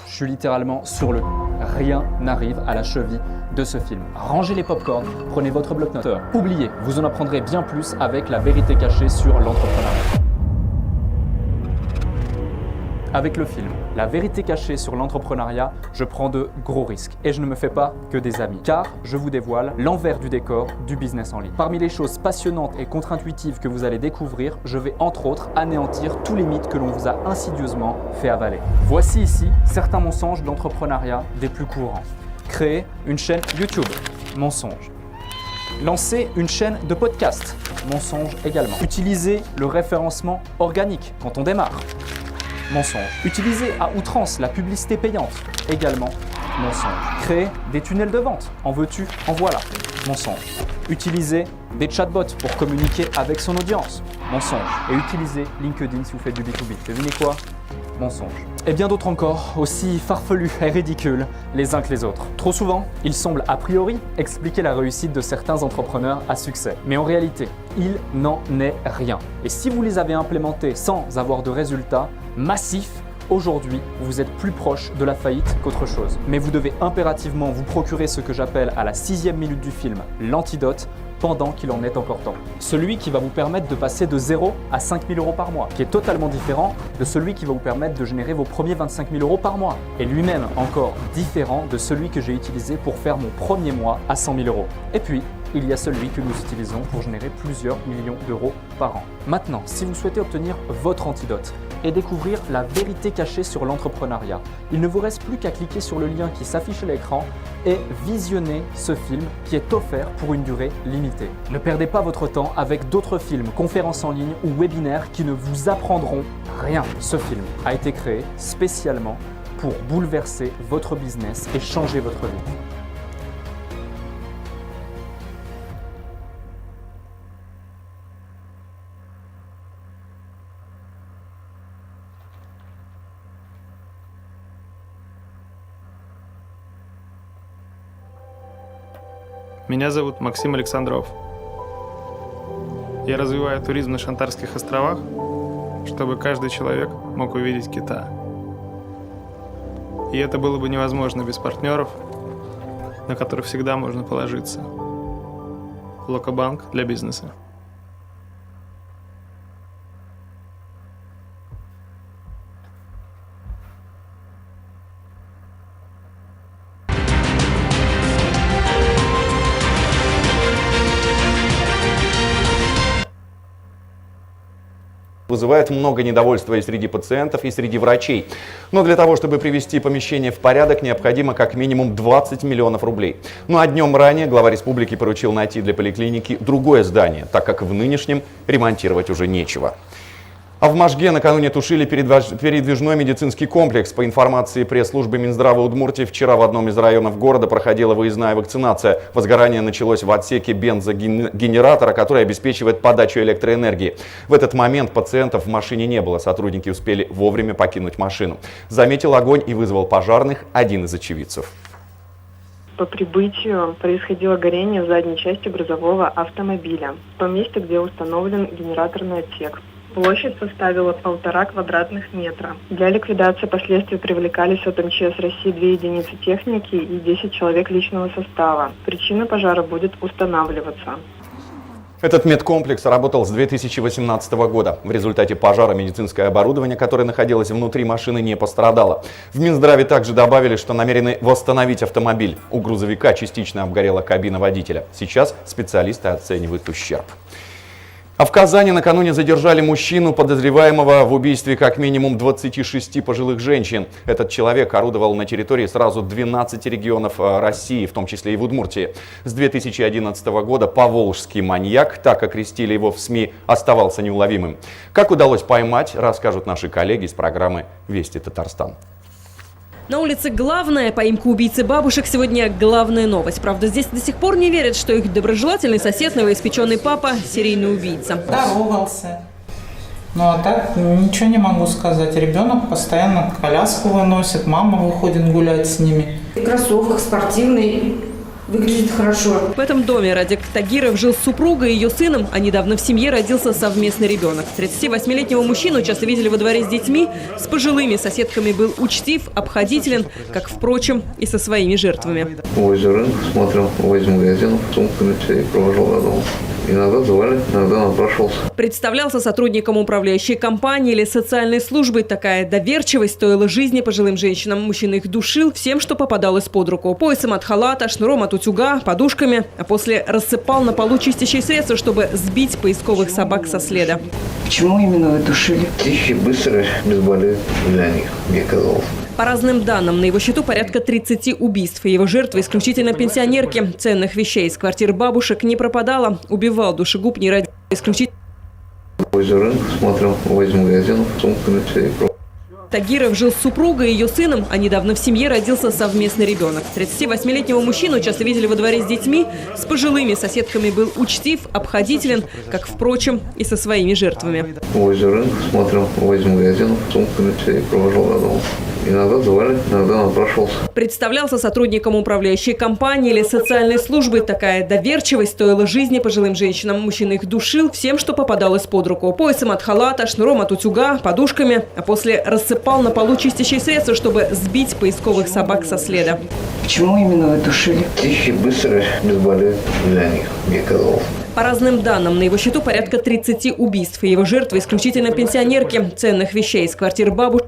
Je suis littéralement sur le cul. Rien n'arrive à la cheville de ce film. Rangez les pop-corns, prenez votre bloc-notes. Oubliez, vous en apprendrez bien plus avec la vérité cachée sur l'entrepreneuriat. Avec le film La vérité cachée sur l'entrepreneuriat, je prends de gros risques et je ne me fais pas que des amis, car je vous dévoile l'envers du décor du business en ligne. Parmi les choses passionnantes et contre-intuitives que vous allez découvrir, je vais entre autres anéantir tous les mythes que l'on vous a insidieusement fait avaler. Voici ici certains mensonges d'entrepreneuriat des plus courants. Créer une chaîne YouTube, mensonge. Lancer une chaîne de podcast, mensonge également. Utiliser le référencement organique quand on démarre. Mensonge. Utiliser à outrance la publicité payante, également mensonge. Créer des tunnels de vente, en veux-tu, en voilà, mensonge. Utiliser des chatbots pour communiquer avec son audience, mensonge. Et utiliser LinkedIn si vous faites du B2B. Devinez quoi? Mensonge. Et bien d'autres encore, aussi farfelus et ridicules les uns que les autres. Trop souvent, ils semblent a priori expliquer la réussite de certains entrepreneurs à succès. Mais en réalité, il n'en est rien. Et si vous les avez implémentés sans avoir de résultats massifs, aujourd'hui, vous êtes plus proche de la faillite qu'autre chose. Mais vous devez impérativement vous procurer ce que j'appelle à la 6e minute du film, l'antidote, pendant qu'il en est encore temps. Celui qui va vous permettre de passer de 0 à 5 000 euros par mois, qui est totalement différent de celui qui va vous permettre de générer vos premiers 25 000 euros par mois, et lui-même encore différent de celui que j'ai utilisé pour faire mon premier mois à 100 000 euros. Et puis, il y a celui que nous utilisons pour générer plusieurs millions d'euros par an. Maintenant, si vous souhaitez obtenir votre antidote et découvrir la vérité cachée sur l'entrepreneuriat, il ne vous reste plus qu'à cliquer sur le lien qui s'affiche à l'écran et visionner ce film qui est offert pour une durée limitée. Ne perdez pas votre temps avec d'autres films, conférences en ligne ou webinaires qui ne vous apprendront rien. Ce film a été créé spécialement pour bouleverser votre business et changer votre vie. Меня зовут Максим Александров. Я развиваю туризм на Шантарских островах, чтобы каждый человек мог увидеть кита. И это было бы невозможно без партнеров, на которых всегда можно положиться. Локобанк для бизнеса. Вызывает много недовольства и среди пациентов, и среди врачей. Но для того, чтобы привести помещение в порядок, необходимо как минимум 20 миллионов рублей. Ну а днем ранее глава республики поручил найти для поликлиники другое здание, так как в нынешнем ремонтировать уже нечего. А в Можге накануне тушили передвижной медицинский комплекс. По информации пресс-службы Минздрава Удмуртии, вчера в одном из районов города проходила выездная вакцинация. Возгорание началось в отсеке бензогенератора, который обеспечивает подачу электроэнергии. В этот момент пациентов в машине не было. Сотрудники успели вовремя покинуть машину. Заметил огонь и вызвал пожарных один из очевидцев. По прибытию происходило горение в задней части грузового автомобиля, в том месте, где установлен генераторный отсек. Площадь составила 1,5 квадратных метра. Для ликвидации последствий привлекались от МЧС России 2 единицы техники и 10 человек личного состава. Причина пожара будет устанавливаться. Этот медкомплекс работал с 2018 года. В результате пожара медицинское оборудование, которое находилось внутри машины, не пострадало. В Минздраве также добавили, что намерены восстановить автомобиль. У грузовика частично обгорела кабина водителя. Сейчас специалисты оценивают ущерб. А в Казани накануне задержали мужчину, подозреваемого в убийстве как минимум 26 пожилых женщин. Этот человек орудовал на территории сразу 12 регионов России, в том числе и в Удмуртии. С 2011 года поволжский маньяк, так окрестили его в СМИ, оставался неуловимым. Как удалось поймать, расскажут наши коллеги из программы «Вести Татарстан». На улице главная поимка убийцы бабушек сегодня главная новость. Правда, здесь до сих пор не верят, что их доброжелательный сосед, новоиспеченный папа – серийный убийца. Здоровался. Ну а так ничего не могу сказать. Ребенок постоянно коляску выносит, мама выходит гулять с ними. В кроссовках, спортивный, выглядит хорошо. В этом доме Радик Тагиров жил с супругой и ее сыном, а недавно в семье родился совместный ребенок. 38-летнего мужчину часто видели во дворе с детьми, с пожилыми соседками был учтив, обходителен, как, впрочем, и со своими жертвами. Возле рынка смотрел, возле магазинов, сумками все и провожал до дома. Иногда звали, иногда напрашивался. Представлялся сотрудником управляющей компании или социальной службы. Такая доверчивость стоила жизни пожилым женщинам. Мужчина их душил всем, что попадалось под руку. Поясом от халата, шнуром от утюга, подушками. А после рассыпал на полу чистящие средства, чтобы сбить поисковых собак со следа. Почему именно вы душили? Тихий, быстрый, безболезненный для них, мне казалось. По разным данным, на его счету порядка 30 убийств. Его жертвы исключительно пенсионерки. Ценных вещей из квартир бабушек не пропадало. Убивал душегуб не ради исключительно. Возле рынка смотрел, возле магазинов, сумками все и провожал. Тагиров жил с супругой и ее сыном, а недавно в семье родился совместный ребенок. 38-летнего мужчину часто видели во дворе с детьми, с пожилыми соседками был учтив, обходителен, как, впрочем, и со своими жертвами. Возле рынка смотрел, возле магазинов, сумками все и провожал до дома. Иногда звали, иногда напрашивался. Представлялся сотрудником управляющей компании или социальной службы. Такая доверчивость стоила жизни пожилым женщинам. Мужчина их душил всем, что попадалось под руку. Поясом от халата, шнуром от утюга, подушками. А после рассыпал на полу чистящие средства, чтобы сбить поисковых собак со следа. Почему именно вы душили? Тихий, быстрый, безболезненный для них, мне казалось. По разным данным, на его счету порядка 30 убийств. Его жертвы исключительно пенсионерки. Ценных вещей из квартир бабушек.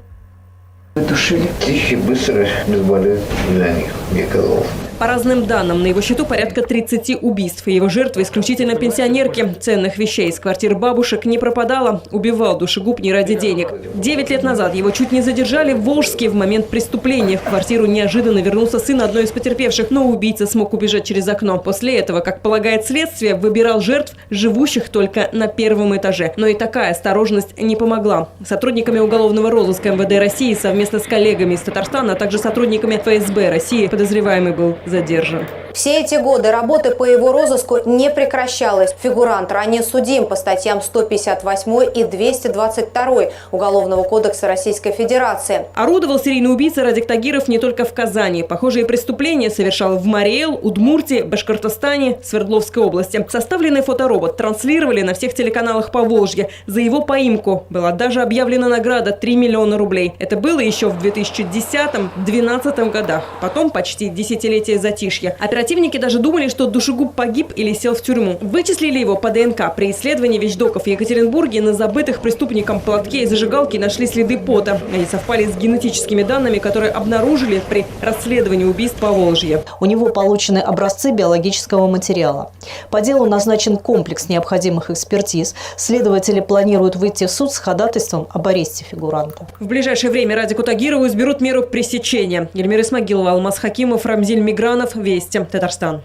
Вы душили? Тихий, быстрый, безболезненный для них, мне казалось. По разным данным, на его счету порядка 30 убийств. Его жертвы исключительно пенсионерки. Ценных вещей из квартир бабушек не пропадало. Убивал душегуб не ради денег. 9 лет назад его чуть не задержали в Волжске. В момент преступления в квартиру неожиданно вернулся сын одной из потерпевших, но убийца смог убежать через окно. После этого, как полагает следствие, выбирал жертв, живущих только на первом этаже. Но и такая осторожность не помогла. Сотрудниками уголовного розыска МВД России совместно с коллегами из Татарстана, а также сотрудниками ФСБ России подозреваемый был задержан. Все эти годы работы по его розыску не прекращалась. Фигурант ранее судим по статьям 158 и 222 Уголовного кодекса Российской Федерации. Орудовал серийный убийца Радик Тагиров не только в Казани. Похожие преступления совершал в Мариэл, Удмуртии, Башкортостане, Свердловской области. Составленный фоторобот транслировали на всех телеканалах Поволжья. За его поимку была даже объявлена награда 3 миллиона рублей. Это было еще в 2010-2012 годах. Потом почти десятилетие затишья. Оперативники даже думали, что душегуб погиб или сел в тюрьму. Вычислили его по ДНК. При исследовании вещдоков в Екатеринбурге на забытых преступником платке и зажигалке нашли следы пота. Они совпали с генетическими данными, которые обнаружили при расследовании убийств Поволжья. У него получены образцы биологического материала. По делу назначен комплекс необходимых экспертиз. Следователи планируют выйти в суд с ходатайством об аресте фигуранта. В ближайшее время Радику Тагирову изберут меру пресечения. Эльмира Исмагилова, Алмаз Хакимов, Рамзиль Мигранов, Вести, Татарстан.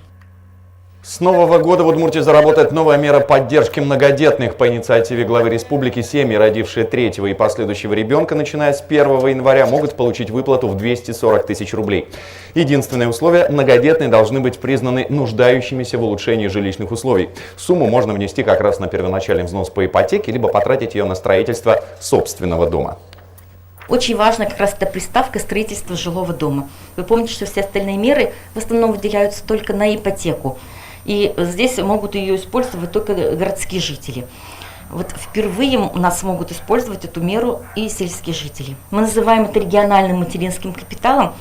С нового года в Удмуртии заработает новая мера поддержки многодетных. По инициативе главы республики семьи, родившие третьего и последующего ребенка, начиная с 1 января, могут получить выплату в 240 тысяч рублей. Единственное условие – многодетные должны быть признаны нуждающимися в улучшении жилищных условий. Сумму можно внести как раз на первоначальный взнос по ипотеке, либо потратить ее на строительство собственного дома. Очень важно как раз эта приставка строительства жилого дома. Вы помните, что все остальные меры в основном выделяются только на ипотеку. И здесь могут ее использовать только городские жители. Вот впервые у нас могут использовать эту меру и сельские жители. Мы называем это региональным материнским капиталом.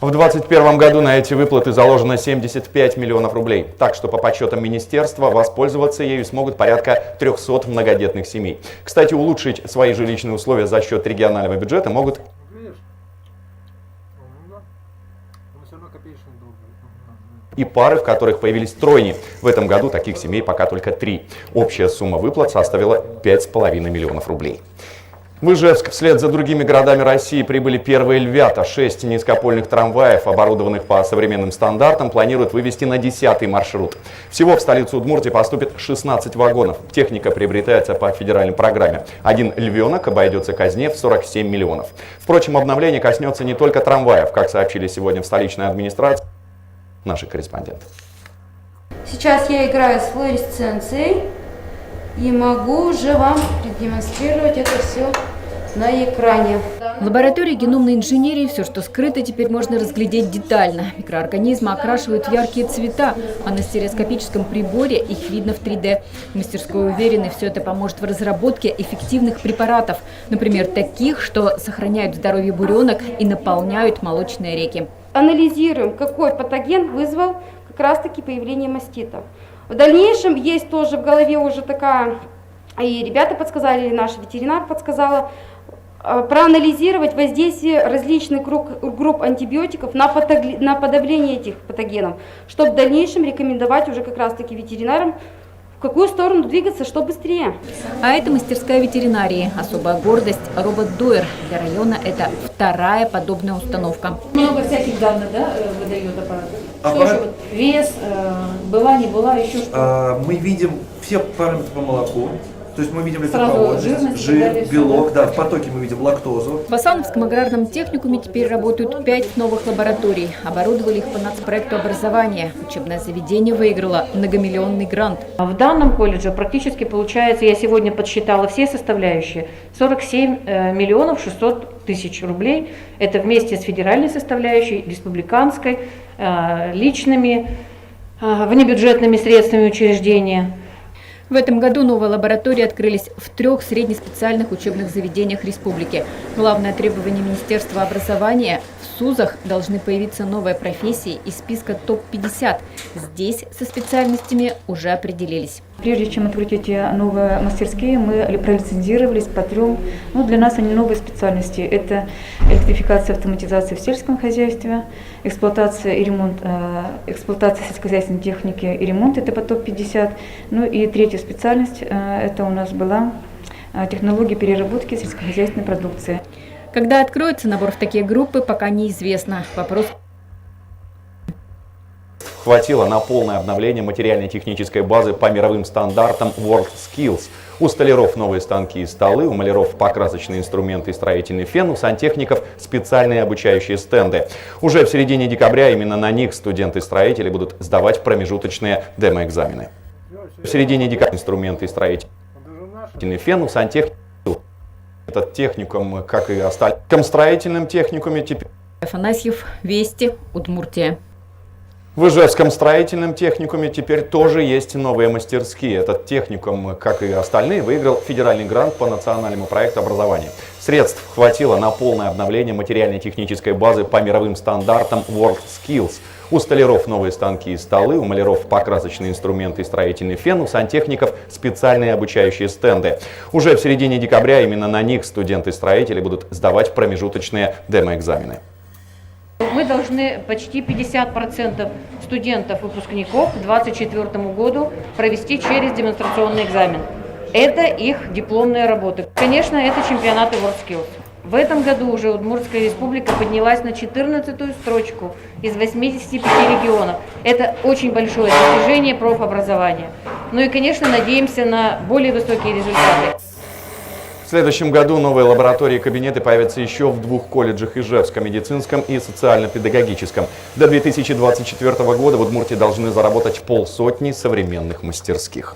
В 2021 году на эти выплаты заложено 75 миллионов рублей. Так что по подсчетам министерства воспользоваться ею смогут порядка 300 многодетных семей. Кстати, улучшить свои жилищные условия за счет регионального бюджета могут и пары, в которых появились тройни. В этом году таких семей пока только 3. Общая сумма выплат составила 5,5 миллионов рублей. В Ижевск вслед за другими городами России прибыли первые «Львята». 6 низкопольных трамваев, оборудованных по современным стандартам, планируют вывести на 10-й маршрут. Всего в столицу Удмуртии поступит 16 вагонов. Техника приобретается по федеральной программе. Один «Львенок» обойдется казне в 47 миллионов. Впрочем, обновление коснется не только трамваев, как сообщили сегодня в столичной администрации наши корреспонденты. Сейчас я играю с флуоресценцией. И могу уже вам продемонстрировать это все на экране. В лаборатории геномной инженерии все, что скрыто, теперь можно разглядеть детально. Микроорганизмы окрашивают в яркие цвета, а на стереоскопическом приборе их видно в 3D. В мастерской уверены, все это поможет в разработке эффективных препаратов. Например, таких, что сохраняют здоровье буренок и наполняют молочные реки. Анализируем, какой патоген вызвал как раз-таки появление мастита. В дальнейшем есть тоже в голове уже такая, и ребята подсказали, и наш ветеринар подсказала, проанализировать воздействие различных групп антибиотиков на подавление этих патогенов, чтобы в дальнейшем рекомендовать уже как раз-таки ветеринарам, в какую сторону двигаться, что быстрее. А это мастерская ветеринарии. Особая гордость – робот-дуэр. Для района это вторая подобная установка. Много всяких данных, да, выдает аппарат? Что еще? Вот, вес, была, не была, еще что? Мы видим все параметры по молоку. То есть мы видим жирность, жир, белок, да, в потоке мы видим лактозу. В Асановском аграрном техникуме теперь работают 5 новых лабораторий. Оборудовали их по нацпроекту образования. Учебное заведение выиграло многомиллионный грант. В данном колледже практически получается, я сегодня подсчитала все составляющие, 47 миллионов 600 тысяч рублей. Это вместе с федеральной составляющей, республиканской, личными, внебюджетными средствами учреждения. В этом году новые лаборатории открылись в 3 среднеспециальных учебных заведениях республики. Главное требование Министерства образования – в СУЗах должны появиться новые профессии из списка ТОП-50. Здесь со специальностями уже определились. Прежде чем открыть эти новые мастерские, мы пролицензировались по 3, для нас они новые специальности. Это электрификация, автоматизация в сельском хозяйстве, эксплуатация и ремонт, эксплуатация сельскохозяйственной техники и ремонт, это по ТОП-50. И 3-я специальность, это у нас была технология переработки сельскохозяйственной продукции. Когда откроется набор в такие группы, пока неизвестно. Вопрос хватило на полное обновление материально-технической базы по мировым стандартам WorldSkills. У столяров новые станки и столы, у маляров покрасочные инструменты и строительный фен, у сантехников специальные обучающие стенды. Уже в середине декабря именно на них студенты-строители будут сдавать промежуточные демо-экзамены. В середине декабря инструменты и строительный фен, у сантехников. Этот техникум, как и остальным строительным техникуме, теперь... Афанасьев, Вести, Удмуртия. В Ижевском строительном техникуме теперь тоже есть новые мастерские. Этот техникум, как и остальные, выиграл федеральный грант по национальному проекту образования. Средств хватило на полное обновление материально-технической базы по мировым стандартам WorldSkills. У столяров новые станки и столы, у маляров покрасочные инструменты и строительный фен, у сантехников специальные обучающие стенды. Уже в середине декабря именно на них студенты-строители будут сдавать промежуточные демо-экзамены. Мы должны почти 50% студентов-выпускников к 2024 году провести через демонстрационный экзамен. Это их дипломные работы. Конечно, это чемпионаты WorldSkills. В этом году уже Удмуртская республика поднялась на 14-ю строчку из 85 регионов. Это очень большое достижение профобразования. И, конечно, надеемся на более высокие результаты. В следующем году новые лаборатории и кабинеты появятся еще в 2 колледжах: Ижевском, медицинском и социально-педагогическом. До 2024 года в Удмуртии должны заработать 500 современных мастерских.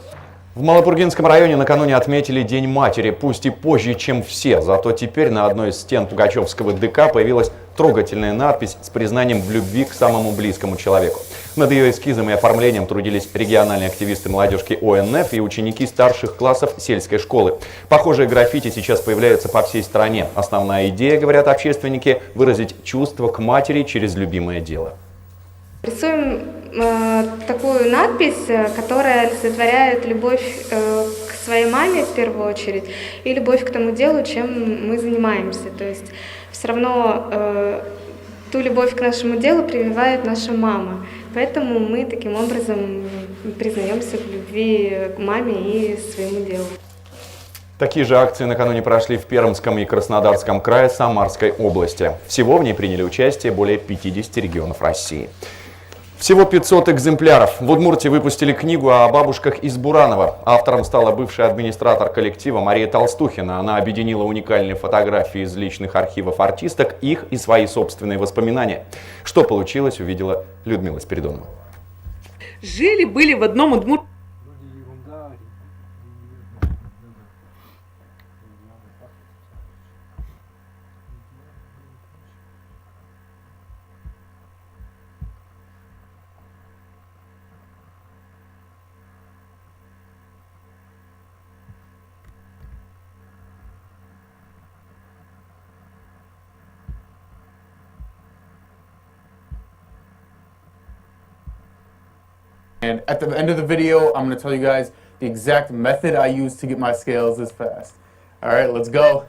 В Малопургинском районе накануне отметили День матери, пусть и позже, чем все. Зато теперь на одной из стен Пугачевского ДК появилась трогательная надпись с признанием в любви к самому близкому человеку. Над ее эскизом и оформлением трудились региональные активисты молодежки ОНФ и ученики старших классов сельской школы. Похожие граффити сейчас появляются по всей стране. Основная идея, говорят общественники, выразить чувство к матери через любимое дело. Рисуем такую надпись, которая олицетворяет любовь к своей маме в первую очередь и любовь к тому делу, чем мы занимаемся. То есть все равно ту любовь к нашему делу прививает наша мама. Поэтому мы таким образом признаемся в любви к маме и своему делу. Такие же акции накануне прошли в Пермском и Краснодарском крае Самарской области. Всего в ней приняли участие более 50 регионов России. Всего 500 экземпляров. В Удмуртии выпустили книгу о бабушках из Буранова. Автором стала бывшая администратор коллектива Мария Толстухина. Она объединила уникальные фотографии из личных архивов артисток, их и свои собственные воспоминания. Что получилось, увидела Людмила Спиридонова. Жили-были в одном Удмуртии. And at the end of the video, I'm going to tell you guys the exact method I use to get my scales this fast. All right, let's go.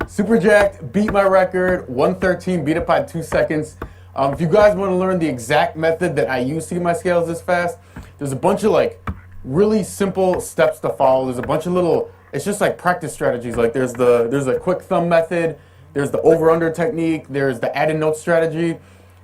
Super jacked, beat my record, 113, beat it by 2 seconds. If you guys want to learn the exact method that I use to get my scales this fast, there's a bunch of like really simple steps to follow. There's a bunch of little, it's just like practice strategies. Like there's a quick thumb method, there's the over-under technique, there's the add-in note strategy,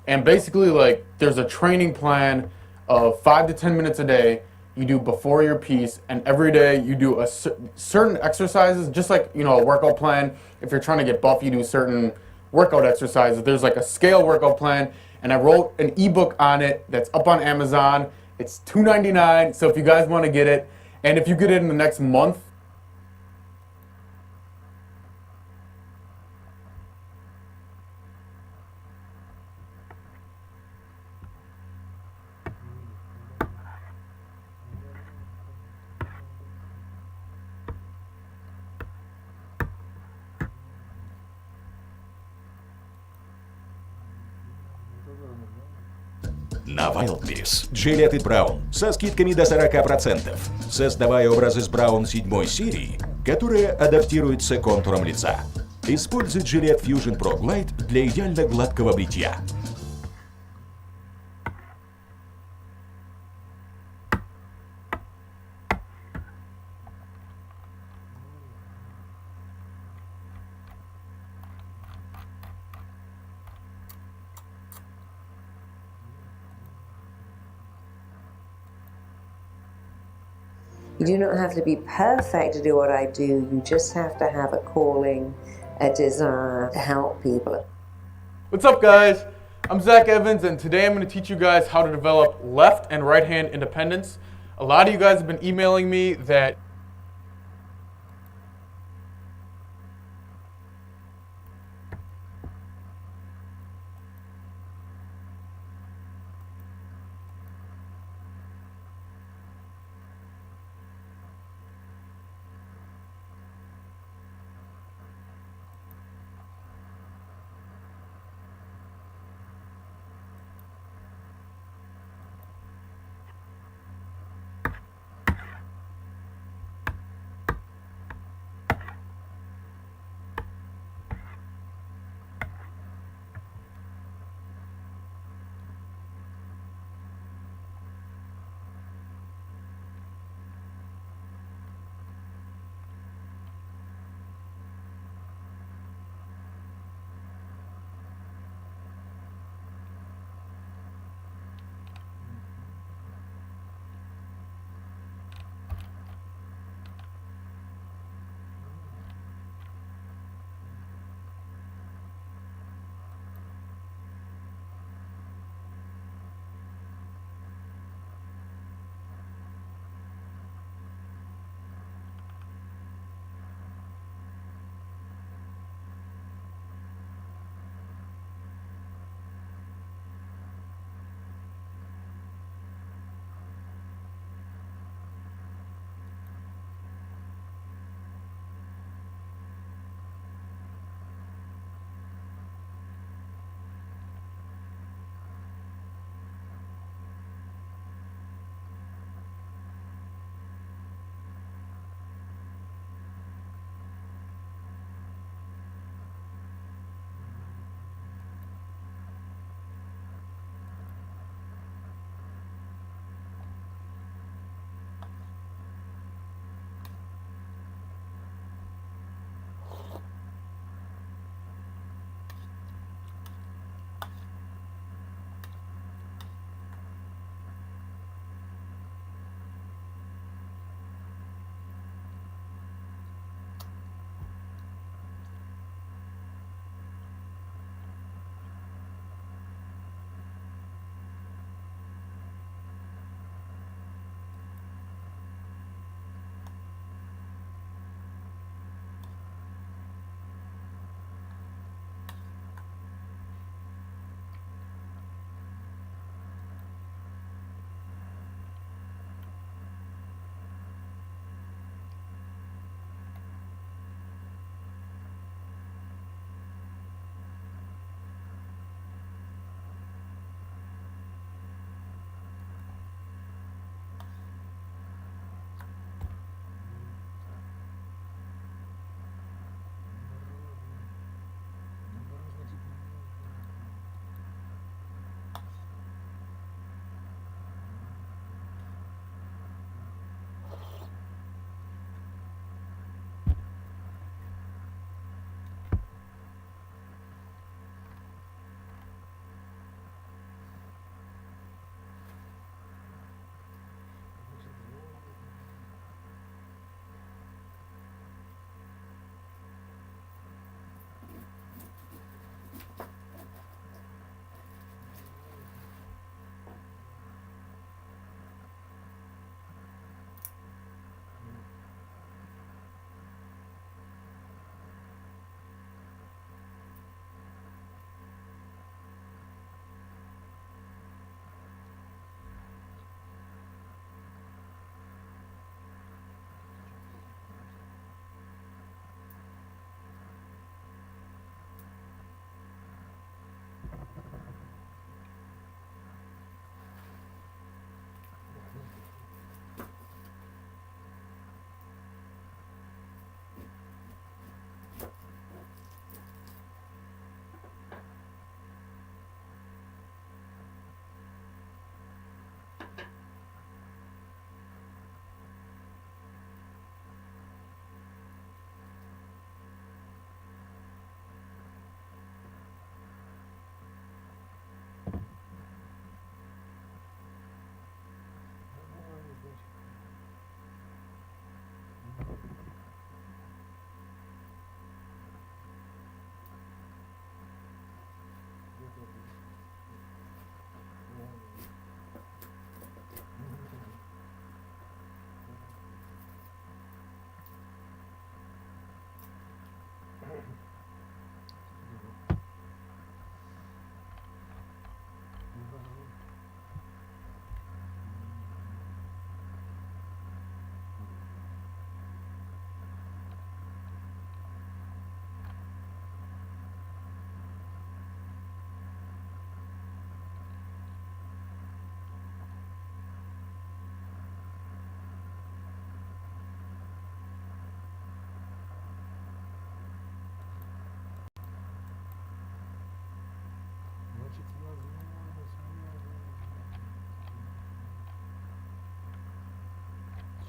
and basically like there's a training plan of 5 to 10 minutes a day you do before your piece, and every day you do a certain exercises, just like, you know, a workout plan. If you're trying to get buff, you do certain workout exercises. There's like a scale workout plan, and I wrote an ebook on it that's up on Amazon. It's $2.99, so if you guys want to get it, and if you get it in the next month, На Wildberries жилеты Браун со скидками до 40%. Создавая образы с Браун 7 серии, которые адаптируются контуром лица. Используй жилет Fusion Pro Glide для идеально гладкого бритья. You do not have to be perfect to do what I do. You just have to have a calling, a desire to help people. What's up, guys? I'm Zach Evans, and today I'm going to teach you guys how to develop left and right hand independence. A lot of you guys have been emailing me that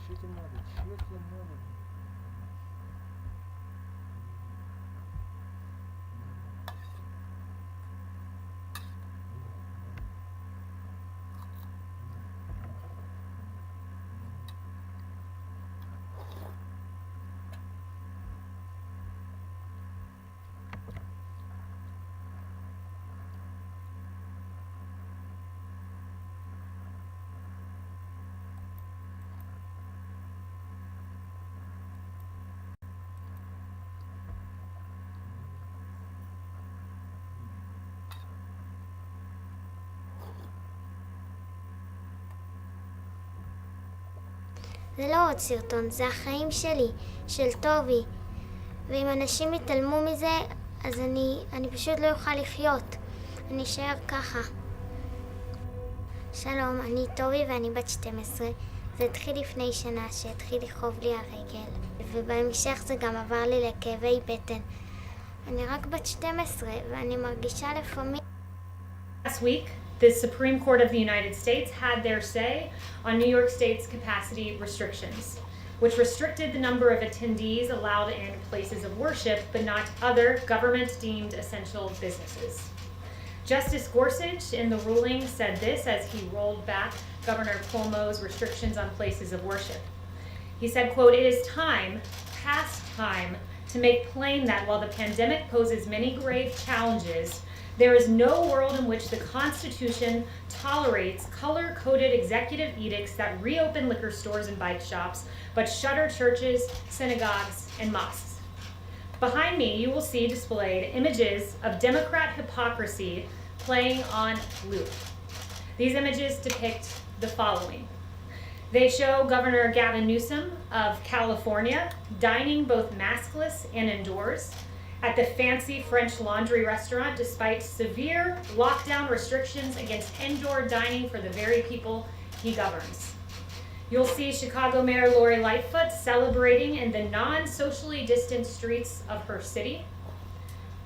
זה לא עוד סרטון, זה החיים שלי, של טובי. ואם אנשים יתעלמו מזה, אז אני פשוט לא אוכל לחיות. אני אשאר ככה. שלום, אני טובי ואני בת 12. זה התחיל לפני שנה שהתחיל לכאוב לי הרגל. ובהמשך זה גם עבר לי לכאבי בטן. אני רק בת 12 ואני מרגישה לפעמים... Last week, the Supreme Court of the United States had their say on New York State's capacity restrictions, which restricted the number of attendees allowed in places of worship, but not other government-deemed essential businesses. Justice Gorsuch in the ruling said this as he rolled back Governor Cuomo's restrictions on places of worship. He said, quote, "It is time, past time, to make plain that while the pandemic poses many grave challenges, there is no world in which the Constitution tolerates color-coded executive edicts that reopen liquor stores and bike shops, but shutter churches, synagogues, and mosques." Behind me, you will see displayed images of Democrat hypocrisy playing on loop. These images depict the following. They show Governor Gavin Newsom of California dining both maskless and indoors at the fancy French Laundry restaurant despite severe lockdown restrictions against indoor dining for the very people he governs. You'll see Chicago Mayor Lori Lightfoot celebrating in the non-socially distant streets of her city.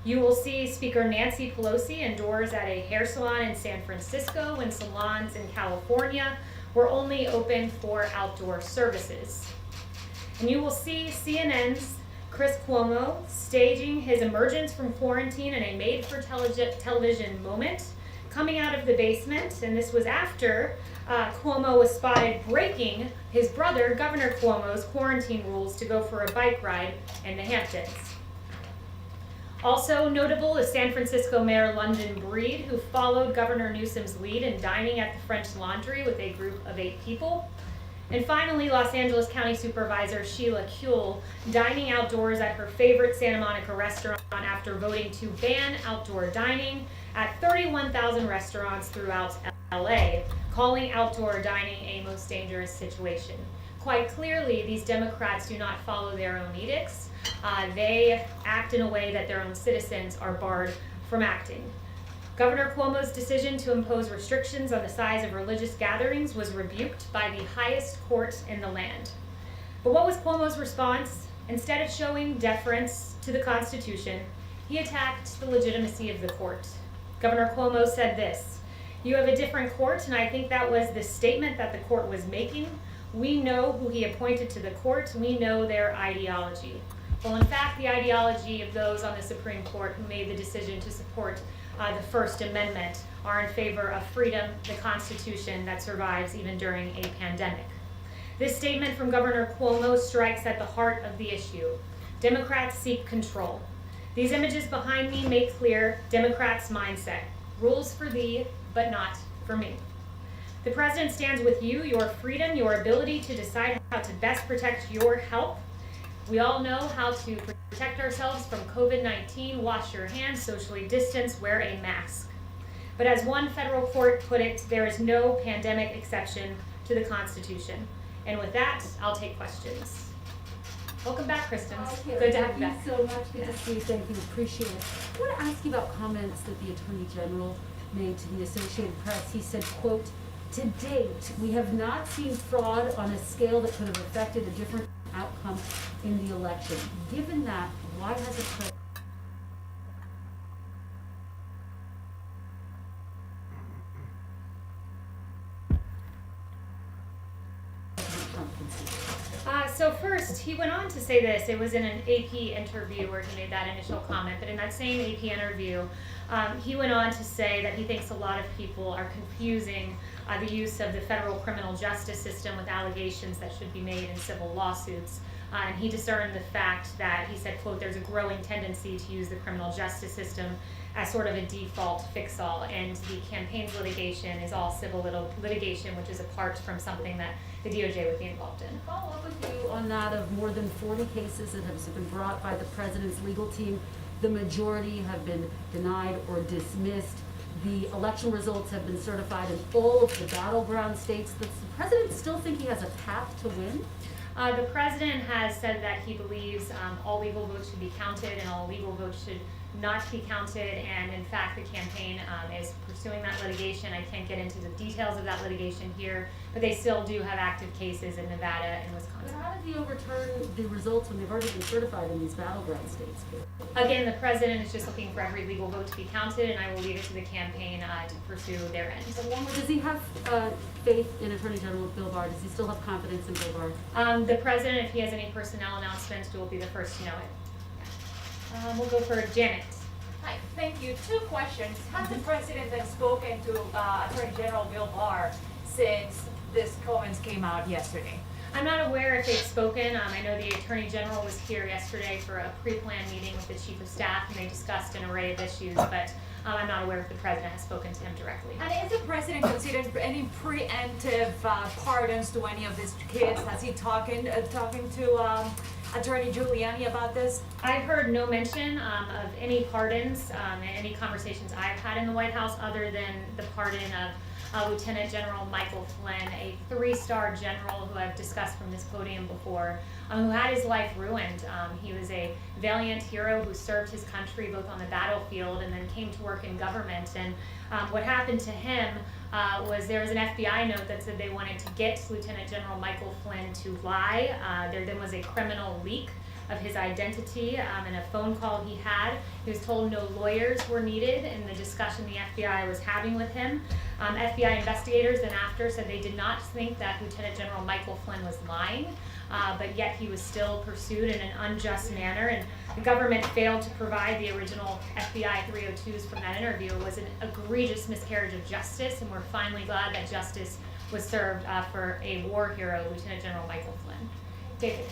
You will see Speaker Nancy Pelosi indoors at a hair salon in San Francisco when salons in California were only open for outdoor services. And you will see CNN's Chris Cuomo staging his emergence from quarantine in a made-for-television moment, coming out of the basement, and this was after Cuomo was spotted breaking his brother, Governor Cuomo's quarantine rules to go for a bike ride in the Hamptons. Also notable is San Francisco Mayor London Breed, who followed Governor Newsom's lead in dining at the French Laundry with a group of 8 people. And finally, Los Angeles County Supervisor Sheila Kuehl dining outdoors at her favorite Santa Monica restaurant after voting to ban outdoor dining at 31,000 restaurants throughout LA, calling outdoor dining a most dangerous situation. Quite clearly, these Democrats do not follow their own edicts. They act in a way that their own citizens are barred from acting. Governor Cuomo's decision to impose restrictions on the size of religious gatherings was rebuked by the highest court in the land. But what was Cuomo's response? Instead of showing deference to the Constitution, he attacked the legitimacy of the court. Governor Cuomo said this, "You have a different court, and I think that was the statement that the court was making. We know who he appointed to the court. We know their ideology." Well, in fact, the ideology of those on the Supreme Court who made the decision to support the First Amendment are in favor of freedom, the Constitution that survives even during a pandemic. This statement from Governor Cuomo strikes at the heart of the issue. Democrats seek control. These images behind me make clear Democrats' mindset. Rules for thee, but not for me. The President stands with you, your freedom, your ability to decide how to best protect your health. We all know how to protect ourselves from COVID-19, wash your hands, socially distance, wear a mask. But as one federal court put it, there is no pandemic exception to the Constitution. And with that, I'll take questions. Welcome back, Kristen. Okay, Good to have you back. Thank you so much. Good to see you. Thank you. Appreciate it. I want to ask you about comments that the Attorney General made to the Associated Press. He said, quote, "To date, we have not seen fraud on a scale that could have affected a different outcome in the election." Given that, why has it So first, he went on to say this. It was in an AP interview where he made that initial comment, but in that same AP interview, he went on to say that he thinks a lot of people are confusing the use of the federal criminal justice system with allegations that should be made in civil lawsuits. And he discerned the fact that, he said, quote, there's a growing tendency to use the criminal justice system as sort of a default fix-all, and the campaign's litigation is all civil litigation, which is apart from something that the DOJ would be involved in. Follow up with you on that of more than 40 cases that have been brought by the president's legal team. The majority have been denied or dismissed. The election results have been certified in all of the battleground states. Does the president still think he has a path to win? The president has said that he believes all legal votes should be counted and all illegal votes should not be counted, and in fact the campaign is pursuing that litigation. I can't get into the details of that litigation here, but they still do have active cases in Nevada and Wisconsin. But how did he overturn the results when they've already been certified in these battleground states? Again, the president is just looking for every legal vote to be counted, and I will leave it to the campaign to pursue their end. Does he have faith in Attorney General Bill Barr? Does he still have confidence in Bill Barr? The president, if he has any personnel announcements, will be the first to know it. We'll go for Janet. Hi, thank you. Two questions. Has the president then spoken to Attorney General Bill Barr since these comments came out yesterday? I'm not aware if they've spoken. I know the Attorney General was here yesterday for a pre-planned meeting with the Chief of Staff, and they discussed an array of issues, but I'm not aware if the President has spoken to him directly. And is the President considering any preemptive pardons to any of these kids? Has he talking to Attorney Giuliani about this? I've heard no mention of any pardons in any conversations I've had in the White House other than the pardon of Lieutenant General Michael Flynn, a 3-star general who I've discussed from this podium before, who had his life ruined. He was a valiant hero who served his country both on the battlefield and then came to work in government. And what happened to him was there was an FBI note that said they wanted to get Lieutenant General Michael Flynn to lie. There then was a criminal leak of his identity and a phone call he had. He was told no lawyers were needed in the discussion the FBI was having with him. FBI investigators then after said they did not think that Lieutenant General Michael Flynn was lying, but yet he was still pursued in an unjust manner, and the government failed to provide the original FBI 302s from that interview. It was an egregious miscarriage of justice, and we're finally glad that justice was served for a war hero, Lieutenant General Michael Flynn. David.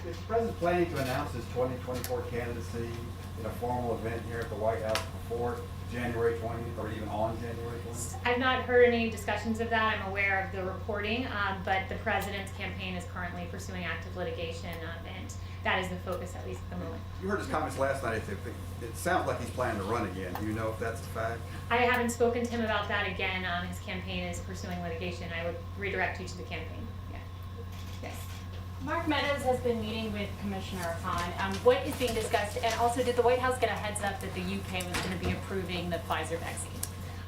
Is the President planning to announce his 2024 candidacy in a formal event here at the White House before January 20th or even on January 20th? I've not heard any discussions of that. I'm aware of the reporting, but the President's campaign is currently pursuing active litigation, and that is the focus, at least at the moment. You heard his comments last night. It sounds like he's planning to run again. Do you know if that's a fact? I haven't spoken to him about that again. His campaign is pursuing litigation. I would redirect you to the campaign. Yeah. Yes. Mark Meadows has been meeting with Commissioner Hahn. What is being discussed, and also did the White House get a heads up that the UK was going to be approving the Pfizer vaccine?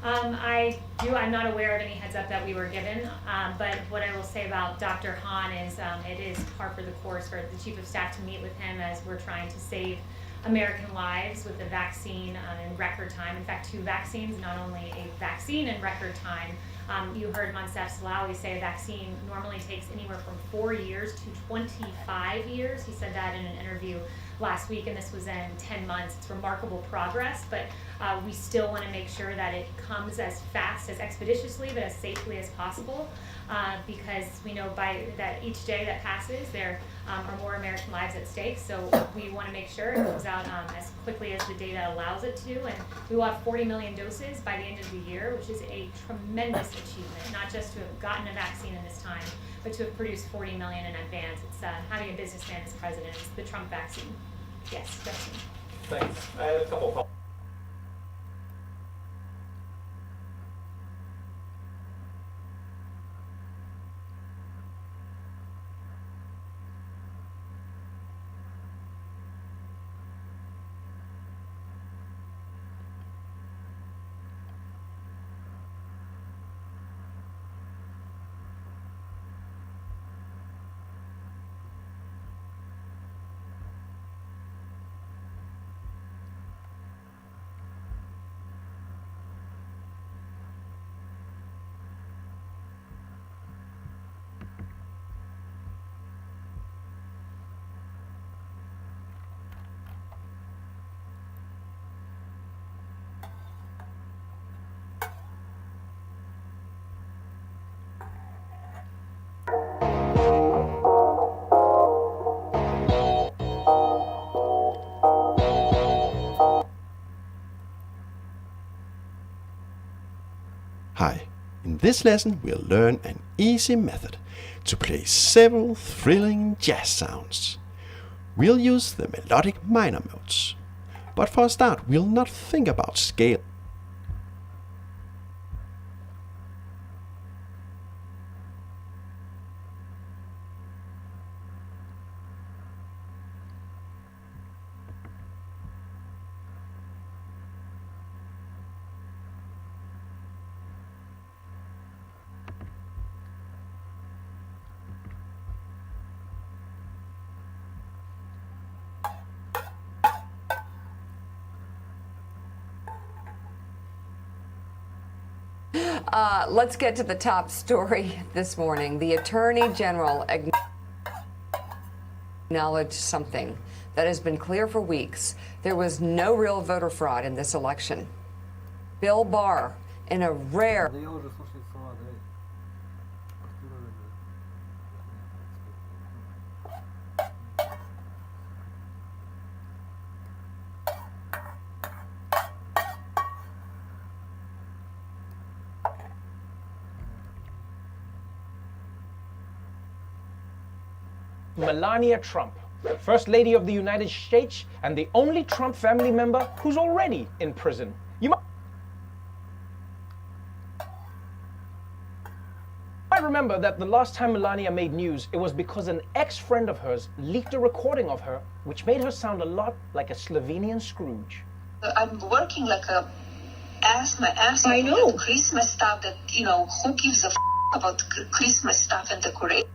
I'm not aware of any heads up that we were given, but what I will say about Dr. Hahn is it is par for the course for the Chief of Staff to meet with him as we're trying to save American lives with the vaccine in record time. In fact, 2 vaccines, not only a vaccine in record time. You heard Moncef Slaoui say a vaccine normally takes anywhere from 4 years to 25 years. He said that in an interview last week, and this was in 10 months. It's remarkable progress, but we still want to make sure that it comes as fast, as expeditiously, but as safely as possible, because we know that each day that passes, there are more American lives at stake. So we want to make sure it comes out as quickly as the data allows it to, and we will have 40 million doses by the end of the year, which is a tremendous achievement, not just to have gotten a vaccine in this time, but to have produced 40 million in advance. It's having a businessman as president. It's the Trump vaccine. Yes, Justin. Thanks. I had a couple of this lesson, we'll learn an easy method to play several thrilling jazz sounds. We'll use the melodic minor modes. But for a start, we'll not think about scale. Let's get to the top story this morning. The Attorney General acknowledged something that has been clear for weeks. There was no real voter fraud in this election. Bill Barr, in a rare... Melania Trump, First Lady of the United States and the only Trump family member who's already in prison. You might remember that the last time Melania made news, it was because an ex-friend of hers leaked a recording of her, which made her sound a lot like a Slovenian Scrooge. I'm working like my ass off. I know. Christmas stuff that, who gives a about Christmas stuff and decoration?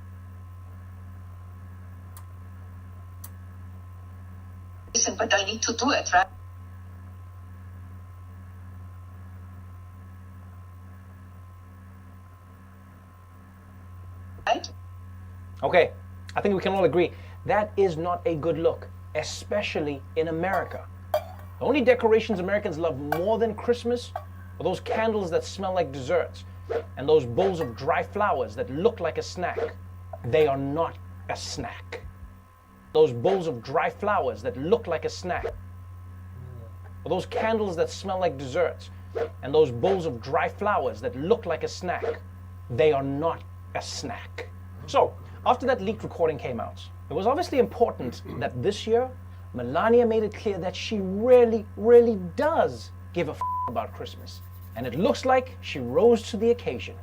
But I need to do it, right? Right? Okay, I think we can all agree that is not a good look, especially in America. The only decorations Americans love more than Christmas are those candles that smell like desserts and those bowls of dry flowers that look like a snack. They are not a snack. Those bowls of dry flowers that look like a snack. Or those candles that smell like desserts. And those bowls of dry flowers that look like a snack. They are not a snack. So, after that leaked recording came out, it was obviously important that this year, Melania made it clear that she really, really does give a about Christmas. And it looks like she rose to the occasion.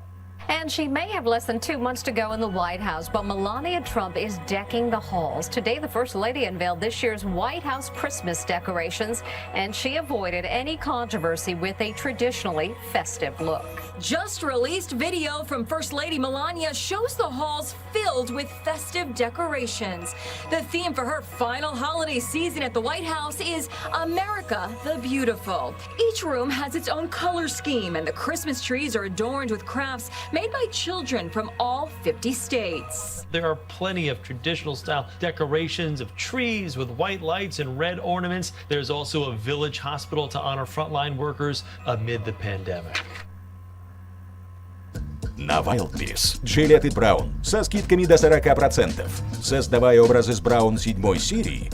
And she may have less than 2 months to go in the White House, but Melania Trump is decking the halls. Today, the First Lady unveiled this year's White House Christmas decorations, and she avoided any controversy with a traditionally festive look. Just released video from First Lady Melania shows the halls filled with festive decorations. The theme for her final holiday season at the White House is America the Beautiful. Each room has its own color scheme, and the Christmas trees are adorned with crafts made by children from all 50 states. There are plenty of traditional style decorations of trees with white lights and red ornaments. There's also a village hospital to honor frontline workers amid the pandemic. На Wildberries жилеты Браун со скидками до 40%. Создавая образы с Браун 7 серии.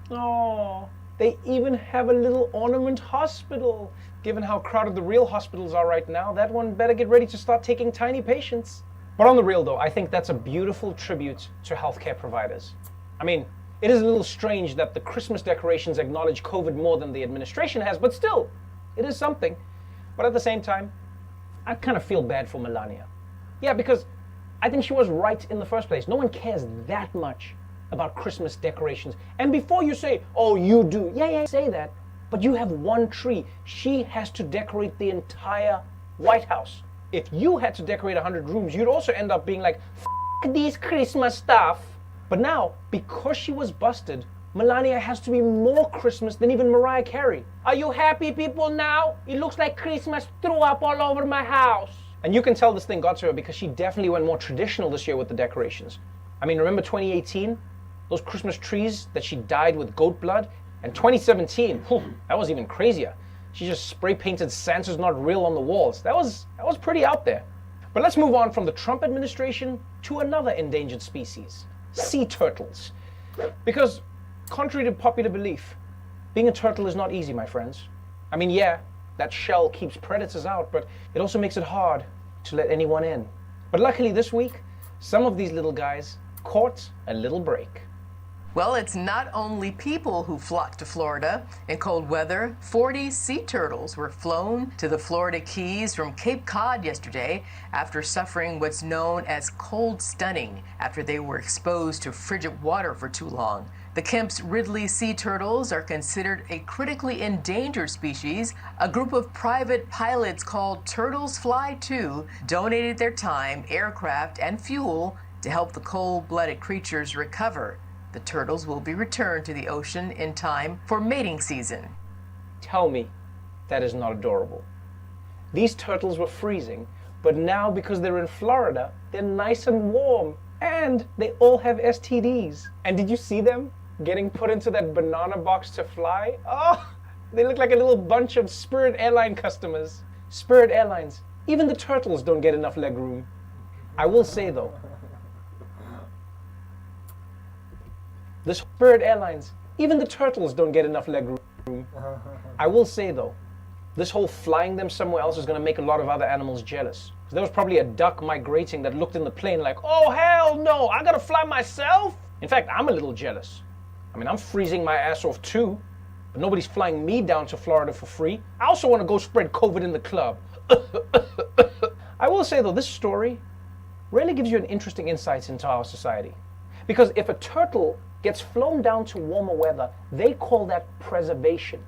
Oh, they even have a little ornament hospital. Given how crowded the real hospitals are right now, that one better get ready to start taking tiny patients. But on the real though, I think that's a beautiful tribute to healthcare providers. I mean, it is a little strange that the Christmas decorations acknowledge COVID more than the administration has, but still, it is something. But at the same time, I kind of feel bad for Melania. Yeah, because I think she was right in the first place. No one cares that much about Christmas decorations. And before you say, oh, you do, yeah, say that. But you have one tree. She has to decorate the entire White House. If you had to decorate 100 rooms, you'd also end up being like, F these Christmas stuff. But now, because she was busted, Melania has to be more Christmas than even Mariah Carey. Are you happy, people, now? It looks like Christmas threw up all over my house. And you can tell this thing got to her because she definitely went more traditional this year with the decorations. I mean, remember 2018? Those Christmas trees that she dyed with goat blood? And 2017, that was even crazier. She just spray painted Santa's Not Real on the walls. That was pretty out there. But let's move on from the Trump administration to another endangered species, sea turtles. Because contrary to popular belief, being a turtle is not easy, my friends. I mean, yeah, That shell keeps predators out, but it also makes it hard to let anyone in. But luckily this week, some of these little guys caught a little break. Well, it's not only people who flock to Florida. In cold weather, 40 sea turtles were flown to the Florida Keys from Cape Cod yesterday after suffering what's known as cold stunning after they were exposed to frigid water for too long. The Kemp's Ridley sea turtles are considered a critically endangered species. A group of private pilots called Turtles Fly 2 donated their time, aircraft, and fuel to help the cold-blooded creatures recover. The turtles will be returned to the ocean in time for mating season. Tell me that is not adorable. These turtles were freezing, but now because they're in Florida, they're nice and warm, and they all have STDs. And did you see them getting put into that banana box to fly? Oh, they look like a little bunch of Spirit Airline customers. Spirit Airlines, even the turtles don't get enough leg room. I will say though, the Spirit Airlines, even the turtles don't get enough leg room. I will say though, this whole flying them somewhere else is going to make a lot of other animals jealous. There was probably a duck migrating that looked in the plane like, oh hell no, I gotta fly myself? In fact, I'm a little jealous. I mean, I'm freezing my ass off too, but nobody's flying me down to Florida for free. I also want to go spread COVID in the club. I will say though, this story really gives you an interesting insight into our society. Because if a turtle gets flown down to warmer weather, they call that preservation.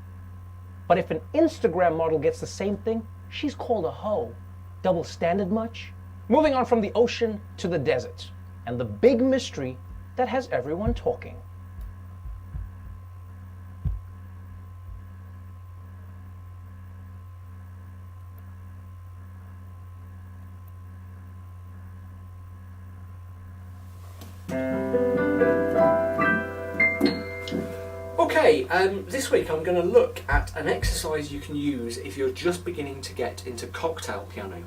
But if an Instagram model gets the same thing, she's called a hoe. Double standard much? Moving on from the ocean to the desert, and the big mystery that has everyone talking. Okay, this week I'm going to look at an exercise you can use if you're just beginning to get into cocktail piano.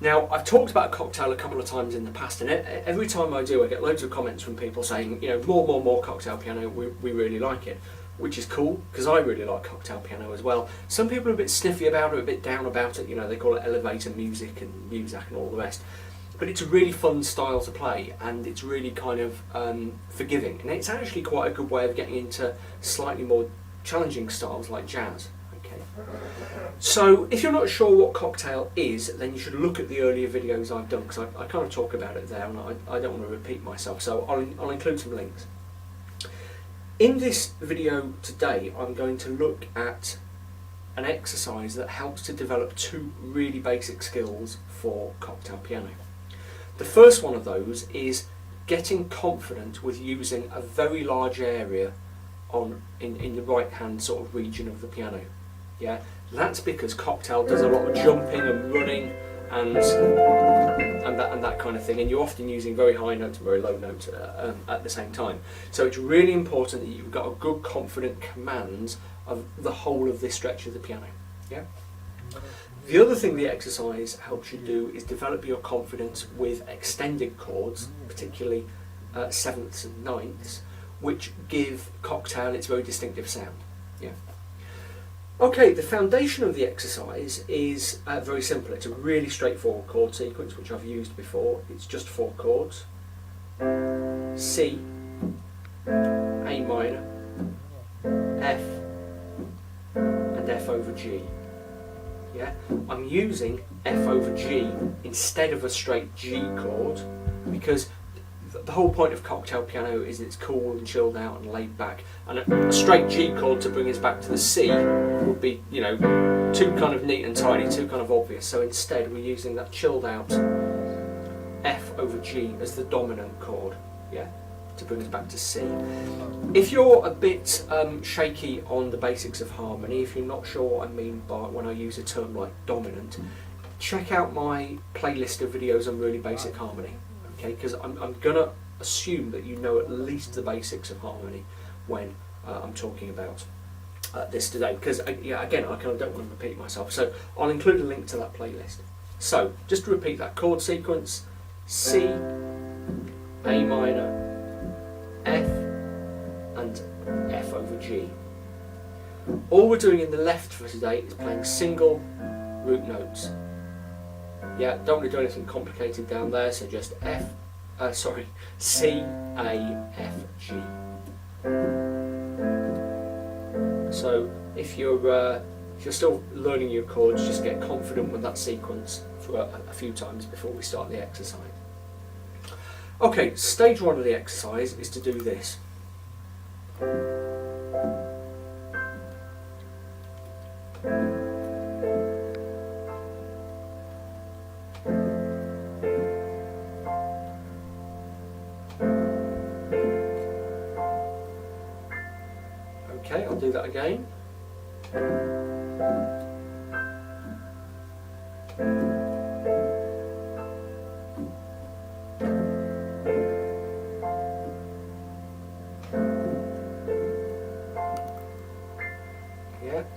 Now, I've talked about cocktail a couple of times in the past, and every time I do I get loads of comments from people saying, you know, more cocktail piano, we really like it, which is cool, because I really like cocktail piano as well. Some people are a bit sniffy about it, a bit down about it, you know, they call it elevator music and Muzak and all the rest. But it's a really fun style to play, and it's really kind of forgiving, and it's actually quite a good way of getting into slightly more challenging styles like jazz. Okay. So if you're not sure what cocktail is, then you should look at the earlier videos I've done, because I kind of talk about it there, and I don't want to repeat myself, so I'll include some links. In this video today, I'm going to look at an exercise that helps to develop two really basic skills for cocktail piano. The first one of those is getting confident with using a very large area in the right hand sort of region of the piano. Yeah, that's because cocktail does a lot of jumping and running and that kind of thing, and you're often using very high notes and very low notes at the same time. So it's really important that you've got a good confident command of the whole of this stretch of the piano. Yeah. The other thing the exercise helps you do is develop your confidence with extended chords, particularly sevenths and ninths, which give cocktail its very distinctive sound. Yeah. Okay, the foundation of the exercise is very simple. It's a really straightforward chord sequence, which I've used before. It's just 4 chords: C, A minor, F, and F over G. Yeah, I'm using F over G instead of a straight G chord because the whole point of cocktail piano is it's cool and chilled out and laid back, and a straight G chord to bring us back to the C would be, you know, too kind of neat and tidy, too kind of obvious. So instead we're using that chilled out F over G as the dominant chord, yeah, to bring us back to C. If you're a bit shaky on the basics of harmony, if you're not sure what I mean by when I use a term like dominant, check out my playlist of videos on really basic harmony, okay? Because I'm going to assume that you know at least the basics of harmony when I'm talking about this today, because yeah, again, I kind of don't want to repeat myself, so I'll include a link to that playlist. So, just to repeat that chord sequence: C, A minor, F, and F over G. All we're doing in the left for today is playing single root notes. Yeah, don't want to do anything complicated down there, so just C, A, F, G. So if you're still learning your chords, just get confident with that sequence for a few times before we start the exercise. Okay, stage one of the exercise is to do this. Okay, I'll do that again.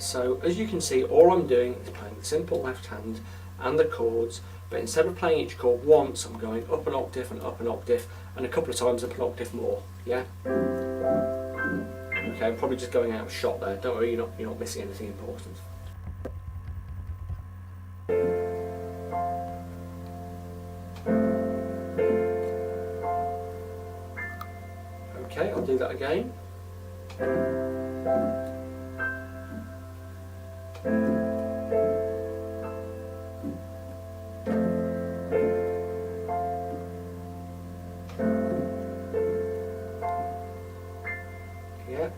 So as you can see, all I'm doing is playing the simple left hand and the chords, but instead of playing each chord once, I'm going up an octave and up an octave, and a couple of times up an octave more. Yeah. Okay, I'm probably just going out of shot there. Don't worry, you're not missing anything important. Okay, I'll do that again.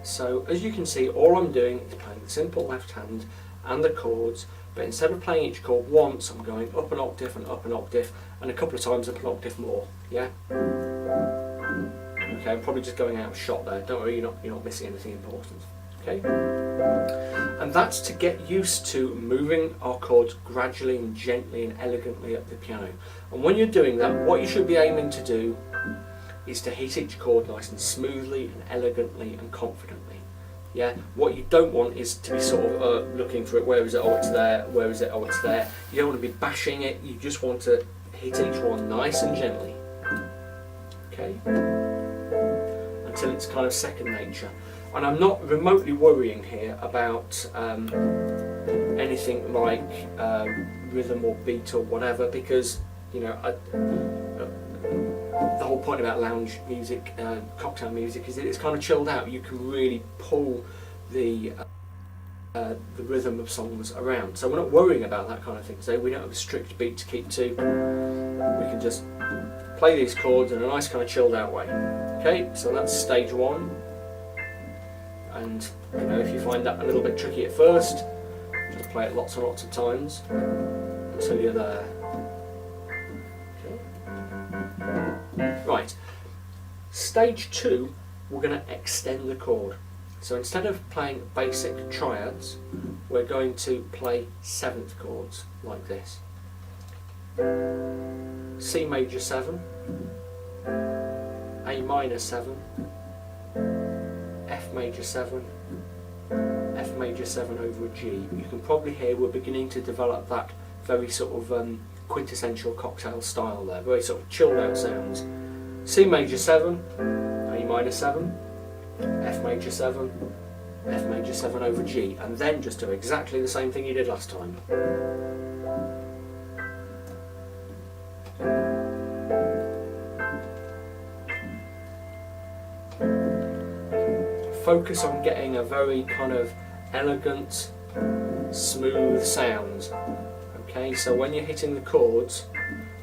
So as you can see, all I'm doing is playing the simple left hand and the chords, but instead of playing each chord once, I'm going up an octave and up an octave, and a couple of times up an octave more. Yeah. Okay, I'm probably just going out of shot there. Don't worry, you're not missing anything important. Okay. And that's to get used to moving our chords gradually and gently and elegantly up the piano. And when you're doing that, what you should be aiming to do is to hit each chord nice and smoothly and elegantly and confidently. Yeah. What you don't want is to be sort of looking for it. Where is it? Oh, it's there. Where is it? Oh, it's there. You don't want to be bashing it. You just want to hit each one nice and gently. Okay. Until it's kind of second nature. And I'm not remotely worrying here about anything like rhythm or beat or whatever, because the whole point about lounge music, cocktail music, is that it's kind of chilled out. You can really pull the rhythm of songs around. So we're not worrying about that kind of thing. So we don't have a strict beat to keep to. We can just play these chords in a nice kind of chilled out way. Okay, so that's stage one. And if you find that a little bit tricky at first, just play it lots and lots of times until you're there. Okay. Right. Stage two, we're going to extend the chord. So instead of playing basic triads, we're going to play seventh chords like this. C major 7, A minor 7, F major 7, F major 7 over a G. You can probably hear we're beginning to develop that very sort of quintessential cocktail style there, very sort of chilled out sounds. C major 7, A minor 7, F major 7, F major 7 over G, and then just do exactly the same thing you did last time. Focus on getting a very kind of elegant, smooth sound. Okay, so when you're hitting the chords,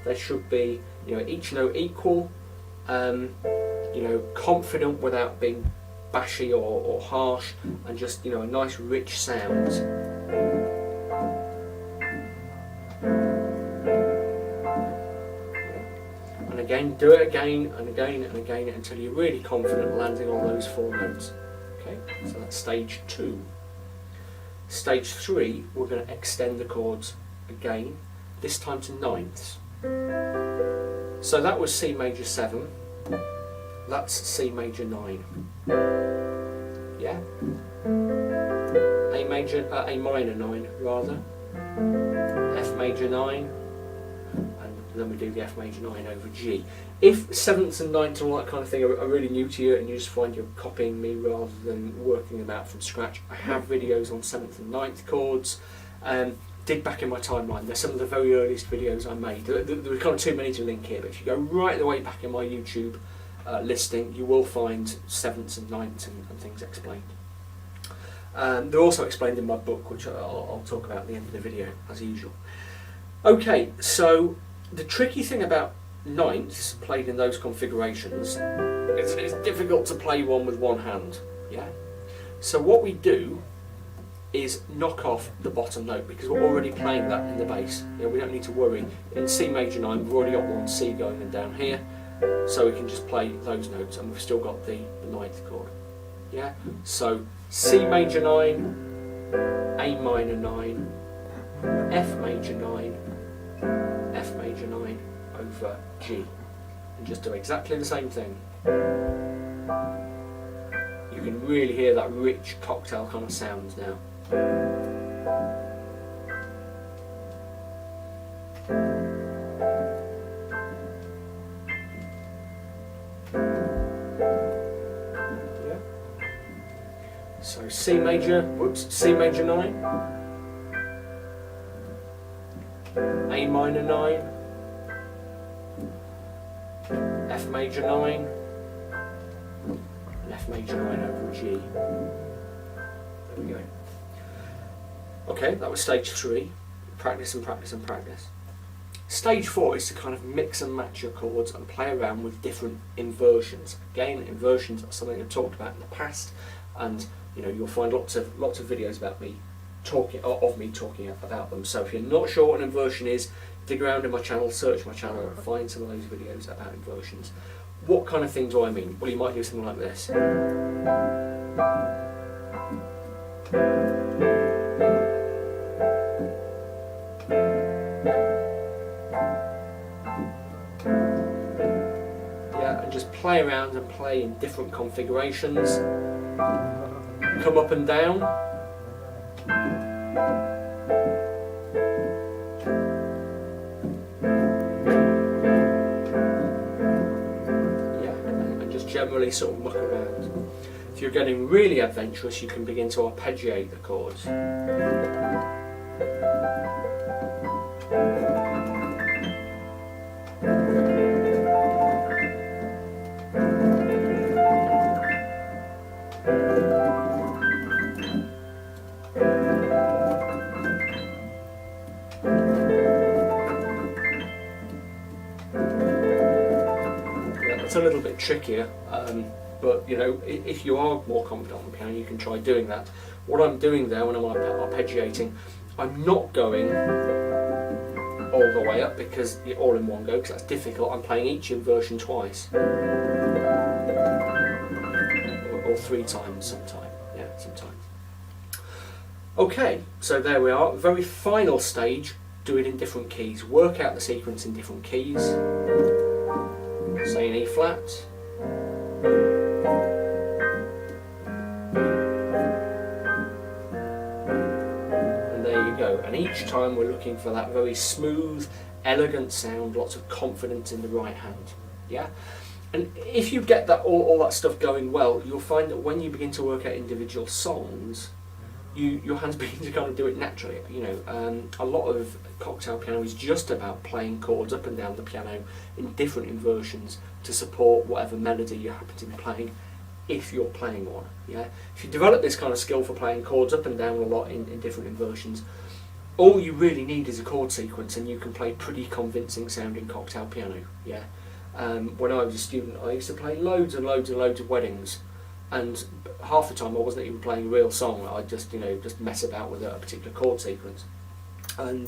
there should be, each note equal, confident without being bashy or harsh, and just, a nice rich sound. And again, do it again and again and again until you're really confident landing on those 4 notes. Okay, so that's stage 2. Stage 3, we're going to extend the chords again, this time to ninths. So that was C major 7, that's C major 9. Yeah? A minor 9 rather, F major 9, and and then we do the F major 9 over G. If 7th and 9th and all that kind of thing are really new to you and you just find you're copying me rather than working them out from scratch, I have videos on 7th and 9th chords. Dig back in my timeline, they're some of the very earliest videos I made. There were kind of too many to link here, but if you go right the way back in my YouTube listing, you will find 7th and 9th and things explained. They're also explained in my book, which I'll talk about at the end of the video, as usual. Okay, so the tricky thing about 9ths played in those configurations is it's difficult to play one with one hand. Yeah. So what we do is knock off the bottom note because we're already playing that in the bass. You know, we don't need to worry. In C major 9, we've already got one C going and down here, so we can just play those notes, and we've still got the 9th chord. Yeah. So C major 9, A minor 9, F major 9, F major 9 over G, and just do exactly the same thing. You can really hear that rich cocktail kind of sound now. Yeah. So C major, C major 9, A minor 9, F major 9, and F major 9 over G. There we go. Okay, that was stage 3. Practice and practice and practice. Stage 4 is to kind of mix and match your chords and play around with different inversions. Again, inversions are something I've talked about in the past, and you know you'll find lots of videos about me talking about them. So if you're not sure what an inversion is, dig around in my channel, search my channel, and find some of those videos about inversions. What kind of things do I mean? Well, you might do something like this. Yeah, and just play around and play in different configurations. Come up and down. Generally sort of muck around. If you're getting really adventurous, you can begin to arpeggiate the chords. It's a little bit trickier, but you know, if you are more confident on the piano, you can try doing that. What I'm doing there when I'm arpeggiating, I'm not going all the way up because you're all in one go, because that's difficult. I'm playing each inversion twice, or 3 times sometime. Yeah, sometimes. Okay, so there we are. Very final stage. Do it in different keys. Work out the sequence in different keys. Say an E flat. And there you go. And each time we're looking for that very smooth, elegant sound, lots of confidence in the right hand. Yeah? And if you get that all that stuff going well, you'll find that when you begin to work out individual songs, your hands begin to kind of do it naturally. You know, a lot of cocktail piano is just about playing chords up and down the piano in different inversions to support whatever melody you happen to be playing, if you're playing one. Yeah. If you develop this kind of skill for playing chords up and down a lot in different inversions, all you really need is a chord sequence, and you can play pretty convincing sounding cocktail piano. Yeah. When I was a student, I used to play loads and loads and loads of weddings. And half the time I wasn't even playing a real song. I'd just, you know, just mess about with a particular chord sequence, and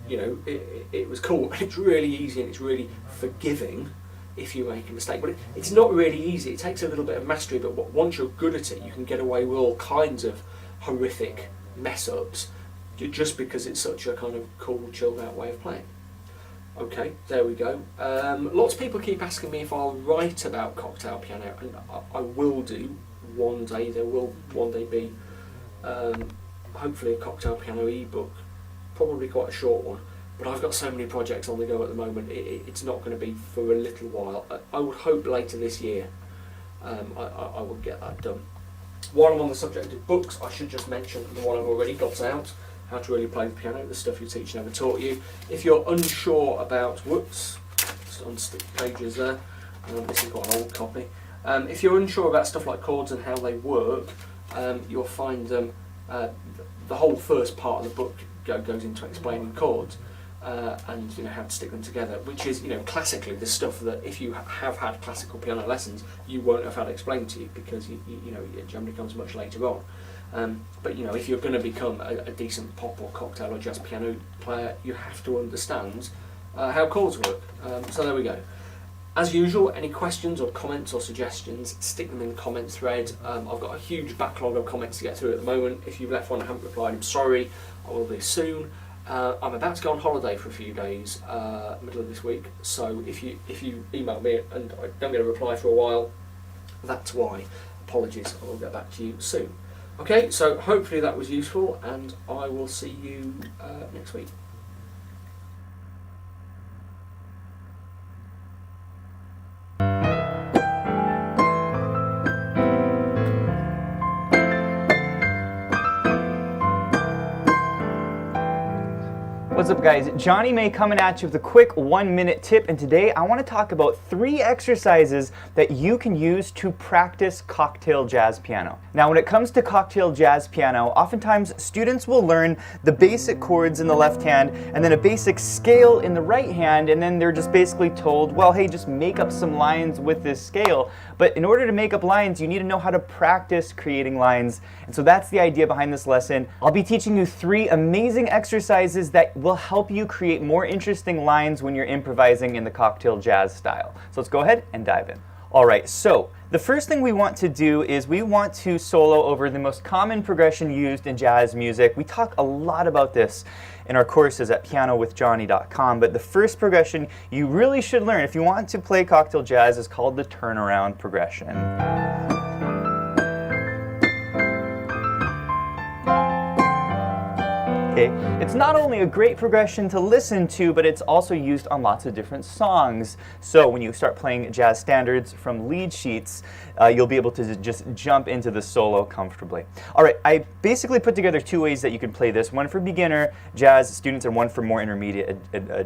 you know, it was cool. It's really easy and it's really forgiving if you make a mistake. But it's not really easy. It takes a little bit of mastery. But once you're good at it, you can get away with all kinds of horrific mess ups, just because it's such a kind of cool, chilled out way of playing. Okay, there we go. Lots of people keep asking me if I'll write about cocktail piano, and I will do one day. There will one day be hopefully a cocktail piano ebook, probably quite a short one, but I've got so many projects on the go at the moment, it's not going to be for a little while. I would hope later this year I will get that done. While I'm on the subject of books, I should just mention the one I've already got out, How to Really Play the Piano, the stuff your teacher never taught you. If you're unsure about, whoops, just unstick pages there, this is quite an old copy. If you're unsure about stuff like chords and how they work, you'll find the whole first part of the book goes into explaining chords and how to stick them together, which is classically the stuff that if you have had classical piano lessons you won't have had explained to you, because it generally comes much later on. But if you're going to become a decent pop or cocktail or jazz piano player, you have to understand how chords work. So there we go. As usual, any questions or comments or suggestions, stick them in the comments thread. I've got a huge backlog of comments to get through at the moment. If you've left one and haven't replied, I'm sorry. I will be soon. I'm about to go on holiday for a few days, middle of this week. So if you email me and I don't get a reply for a while, that's why. Apologies. I will get back to you soon. Okay, so hopefully that was useful, and I will see you next week. What's up guys, Johnny May coming at you with a quick 1-minute tip, and today I want to talk about 3 exercises that you can use to practice cocktail jazz piano. Now when it comes to cocktail jazz piano, oftentimes students will learn the basic chords in the left hand and then a basic scale in the right hand, and then they're just basically told, well hey, just make up some lines with this scale. But in order to make up lines, you need to know how to practice creating lines, and so that's the idea behind this lesson. I'll be teaching you 3 amazing exercises that will help you create more interesting lines when you're improvising in the cocktail jazz style. So let's go ahead and dive in. Alright, so the first thing we want to do is we want to solo over the most common progression used in jazz music. We talk a lot about this in our courses at pianowithjohnny.com, but the first progression you really should learn if you want to play cocktail jazz is called the turnaround progression. Okay. It's not only a great progression to listen to, but it's also used on lots of different songs. So when you start playing jazz standards from lead sheets, you'll be able to just jump into the solo comfortably. Alright, I basically put together 2 ways that you can play this, one for beginner jazz students and one for more intermediate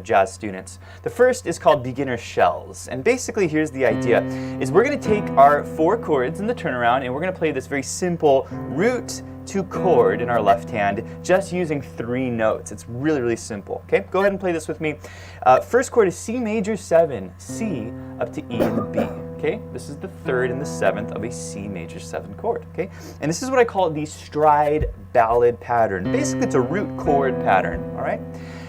jazz students. The first is called beginner shells, and basically here's the idea, is we're going to take our 4 chords in the turnaround and we're going to play this very simple root to chord in our left hand, just using 3 notes. It's really, really simple. Okay, go ahead and play this with me. First chord is C major 7, C up to E and the B. Okay, this is the 3rd and the 7th of a C major 7 chord. Okay, and this is what I call the stride ballad pattern. Basically, it's a root chord pattern. All right.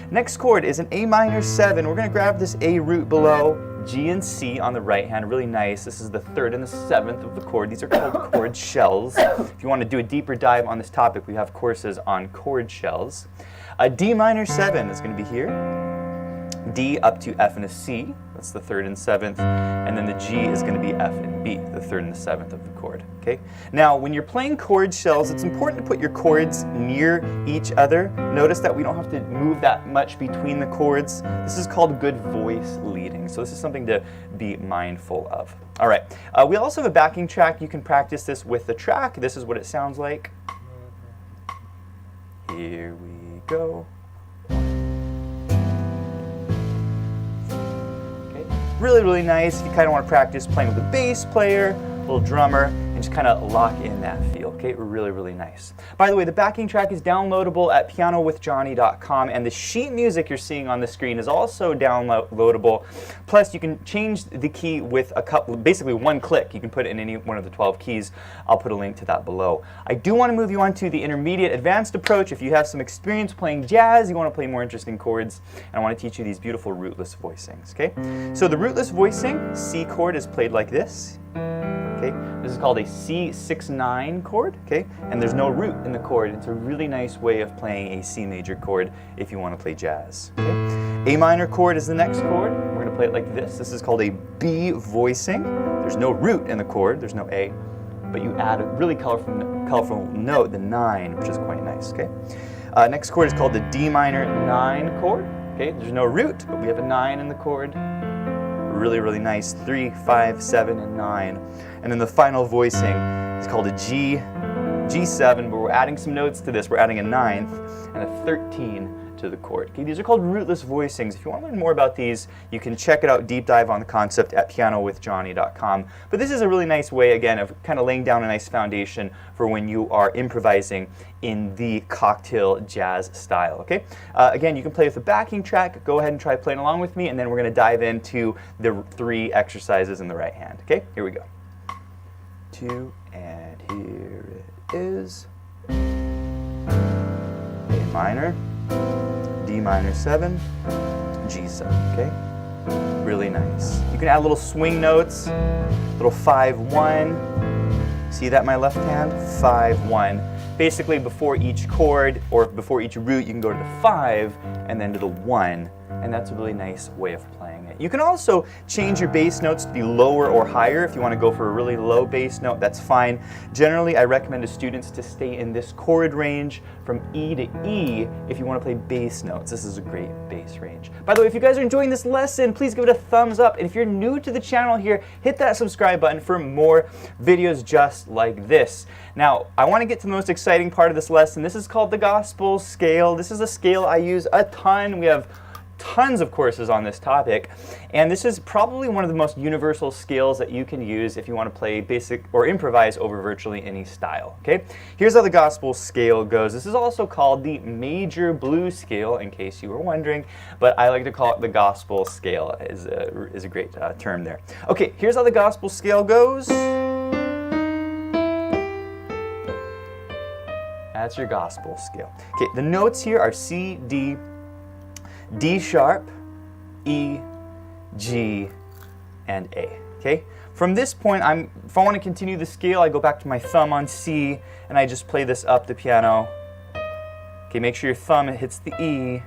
Next chord is an A minor 7. We're going to grab this A root below, G and C on the right hand, really nice. This is the 3rd and the 7th of the chord. These are called chord shells. If you want to do a deeper dive on this topic, we have courses on chord shells. A D minor 7 is going to be here. D up to F and a C, that's the 3rd and 7th, and then the G is going to be F and B, the 3rd and the 7th of the chord. Okay. Now, when you're playing chord shells, it's important to put your chords near each other. Notice that we don't have to move that much between the chords. This is called good voice leading, so this is something to be mindful of. All right. We also have a backing track. You can practice this with the track. This is what it sounds like. Here we go. Really, really nice if you kind of want to practice playing with a bass player, a little drummer, and just kind of lock in that feel. Okay, really, really nice. By the way, the backing track is downloadable at pianowithjohnny.com, and the sheet music you're seeing on the screen is also downloadable. Plus, you can change the key with a couple, basically 1 click. You can put it in any one of the 12 keys. I'll put a link to that below. I do want to move you on to the intermediate advanced approach. If you have some experience playing jazz, you want to play more interesting chords, and I want to teach you these beautiful rootless voicings. Okay, so the rootless voicing, C chord is played like this. Okay, this is called a C6-9 chord, okay, and there's no root in the chord. It's a really nice way of playing a C major chord if you want to play jazz. Okay? A minor chord is the next chord. We're going to play it like this. This is called a B voicing. There's no root in the chord, there's no A, but you add a really colorful note, the 9, which is quite nice. Okay. Next chord is called the D minor 9 chord. Okay, there's no root, but we have a 9 in the chord. Really, really nice. 3, 5, 7, and 9. And then the final voicing is called a G7, but we're adding some notes to this. We're adding a 9th and a 13 to the chord. Okay, these are called rootless voicings. If you want to learn more about these, you can check it out, deep dive on the concept at pianowithjohnny.com. But this is a really nice way, again, of kind of laying down a nice foundation for when you are improvising in the cocktail jazz style. Okay, again, you can play with the backing track. Go ahead and try playing along with me, and then we're going to dive into the 3 exercises in the right hand. Okay, here we go. 2, and here it is. A minor, D minor 7, G7, okay? Really nice. You can add little swing notes, little 5-1. See that in my left hand? 5-1. Basically, before each chord or before each root, you can go to the 5 and then to the 1, and that's a really nice way of playing it. You can also change your bass notes to be lower or higher. If you want to go for a really low bass note, that's fine. Generally, I recommend to students to stay in this chord range from E to E if you want to play bass notes. This is a great bass range. By the way, if you guys are enjoying this lesson, please give it a thumbs up. And if you're new to the channel here, hit that subscribe button for more videos just like this. Now, I want to get to the most exciting part of this lesson. This is called the gospel scale. This is a scale I use a ton. We have tons of courses on this topic, and this is probably one of the most universal scales that you can use if you want to play basic or improvise over virtually any style. Okay, here's how the gospel scale goes. This is also called the major blues scale, in case you were wondering, but I like to call it the gospel scale. Is a great term there. Okay, here's how the gospel scale goes. That's your gospel scale. Okay, the notes here are C, D, D sharp, E, G, and A. Okay? From this point, if I want to continue the scale, I go back to my thumb on C, and I just play this up the piano. Okay, make sure your thumb hits the E,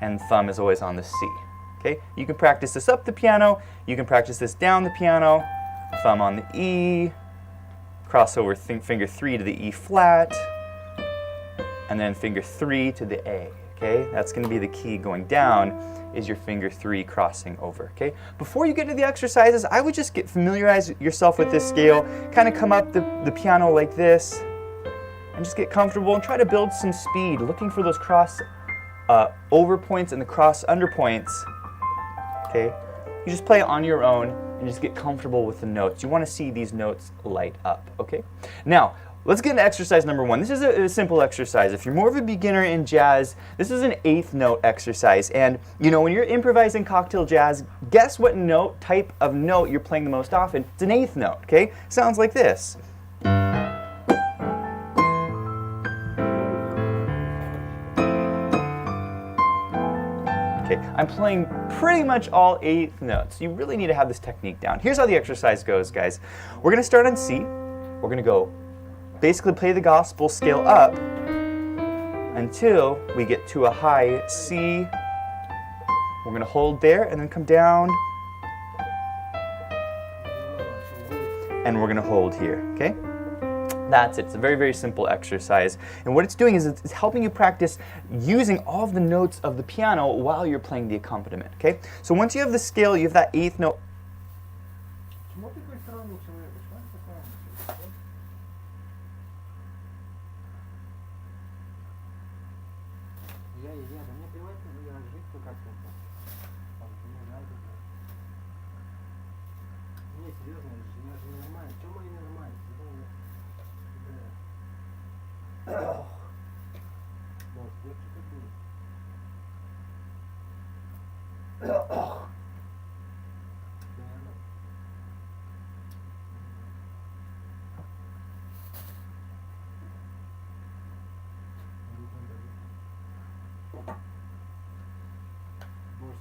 and thumb is always on the C. Okay? You can practice this up the piano, you can practice this down the piano, thumb on the E, cross over finger 3 to the E flat, and then finger 3 to the A. Okay, that's going to be the key going down, is your finger 3 crossing over. Okay, before you get to the exercises, I would just familiarize yourself with this scale, kind of come up the piano like this, and just get comfortable and try to build some speed, looking for those cross over points and the cross under points. Okay, you just play on your own and just get comfortable with the notes. You want to see these notes light up. Okay, now let's get into exercise number 1. This is a simple exercise. If you're more of a beginner in jazz, this is an 8th note exercise. And you know, when you're improvising cocktail jazz, guess what type of note you're playing the most often? It's an 8th note, okay? Sounds like this. Okay, I'm playing pretty much all 8th notes. You really need to have this technique down. Here's how the exercise goes, guys. We're gonna start on C. We're gonna go basically play the gospel scale up until we get to a high C. We're going to hold there and then come down. And we're going to hold here, okay? That's it. It's a very, very simple exercise. And what it's doing is it's helping you practice using all of the notes of the piano while you're playing the accompaniment, okay? So once you have the scale, you have that 8th note.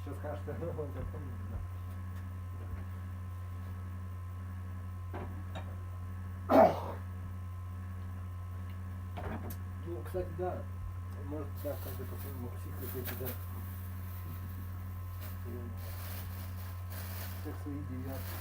Сейчас скажешь, что он запомнит. Ну, кстати, да. Может, да, каждый по-своему психотипе, да. Как свои девятки.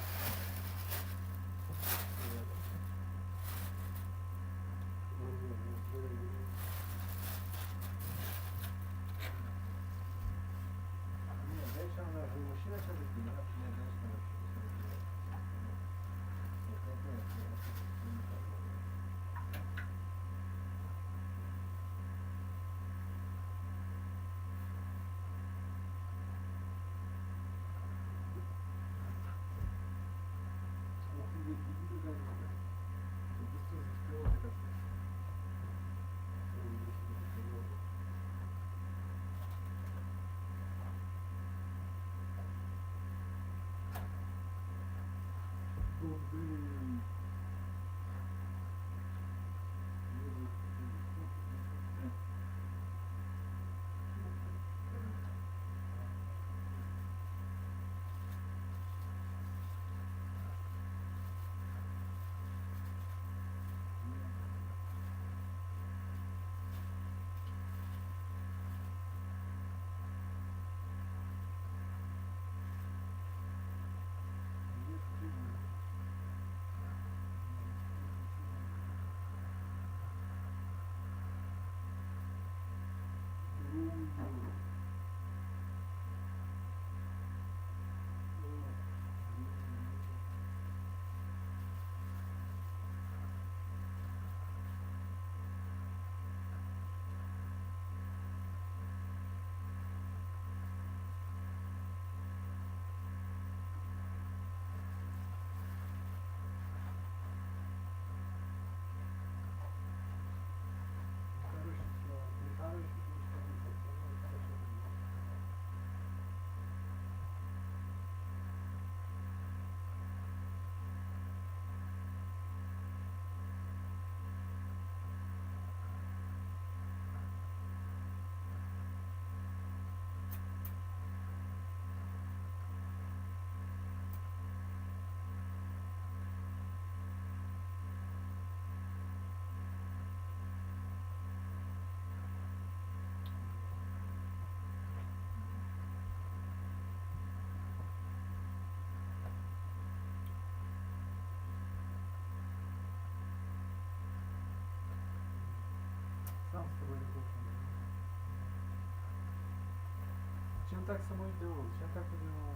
Чем так само делал? Чем так делал?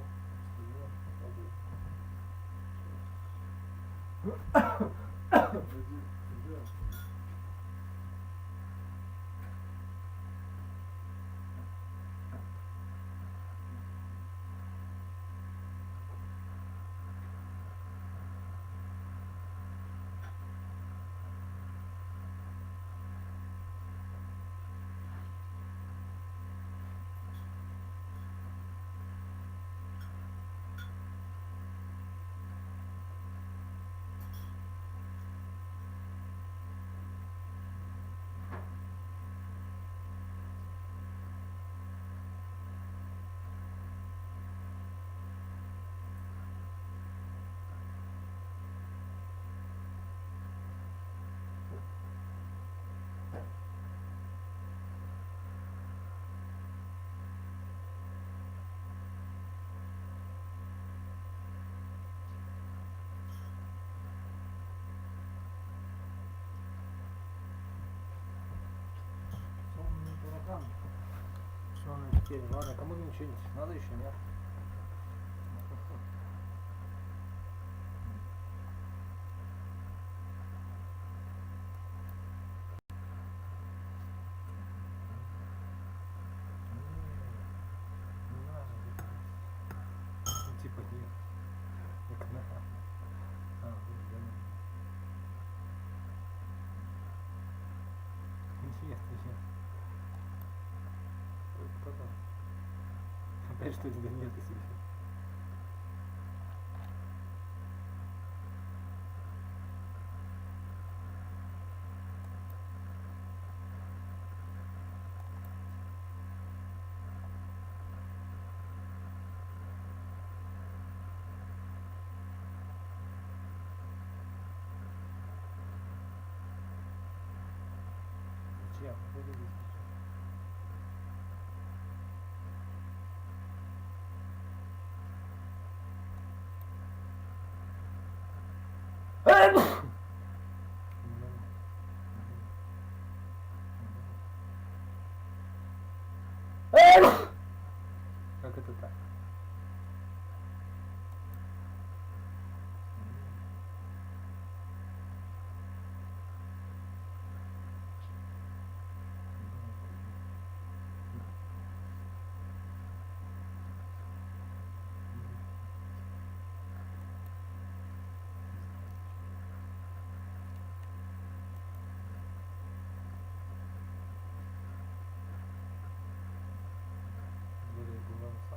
Что она теперь? Ладно, кому ничего не надо еще, нет? Типа нет. Нет, нет. Кто-то. Опять что тебя нет, если все. Зачем? Буду здесь. Как это так? Более глубоко.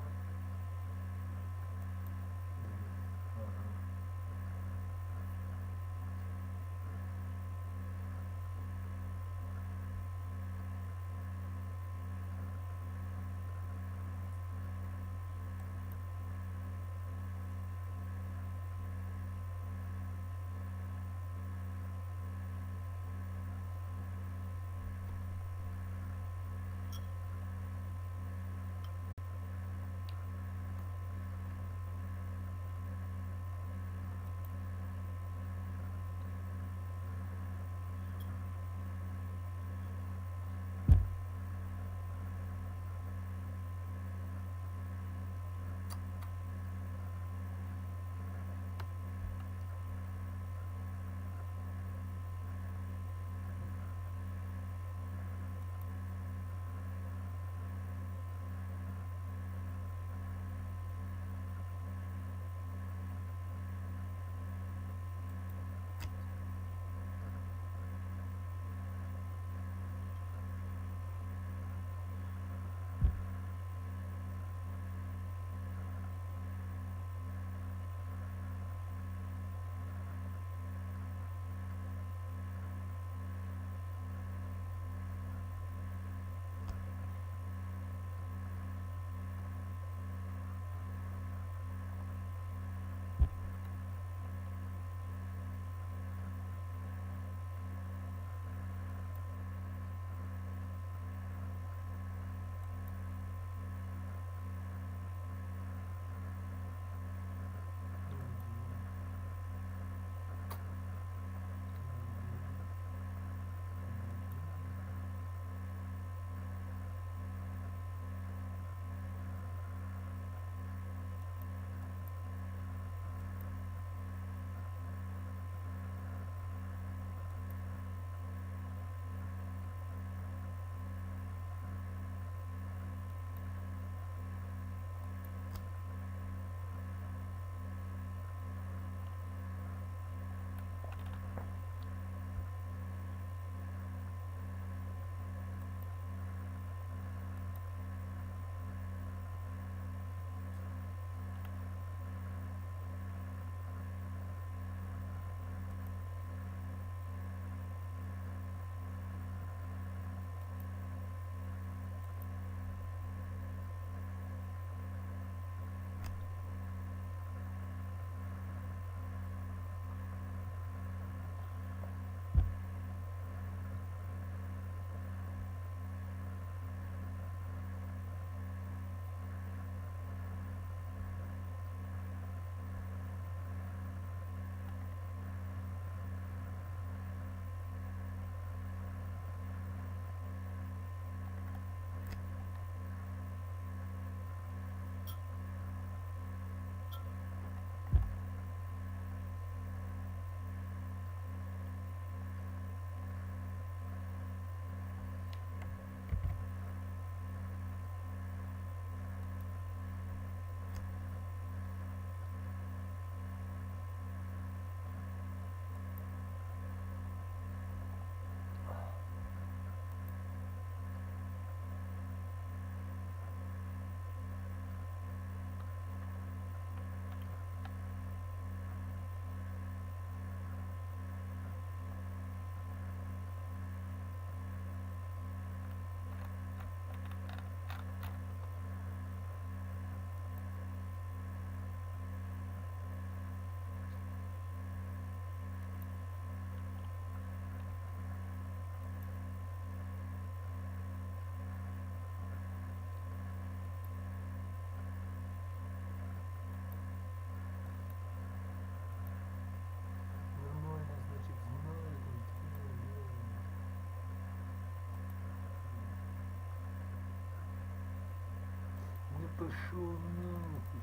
пошел нахуй.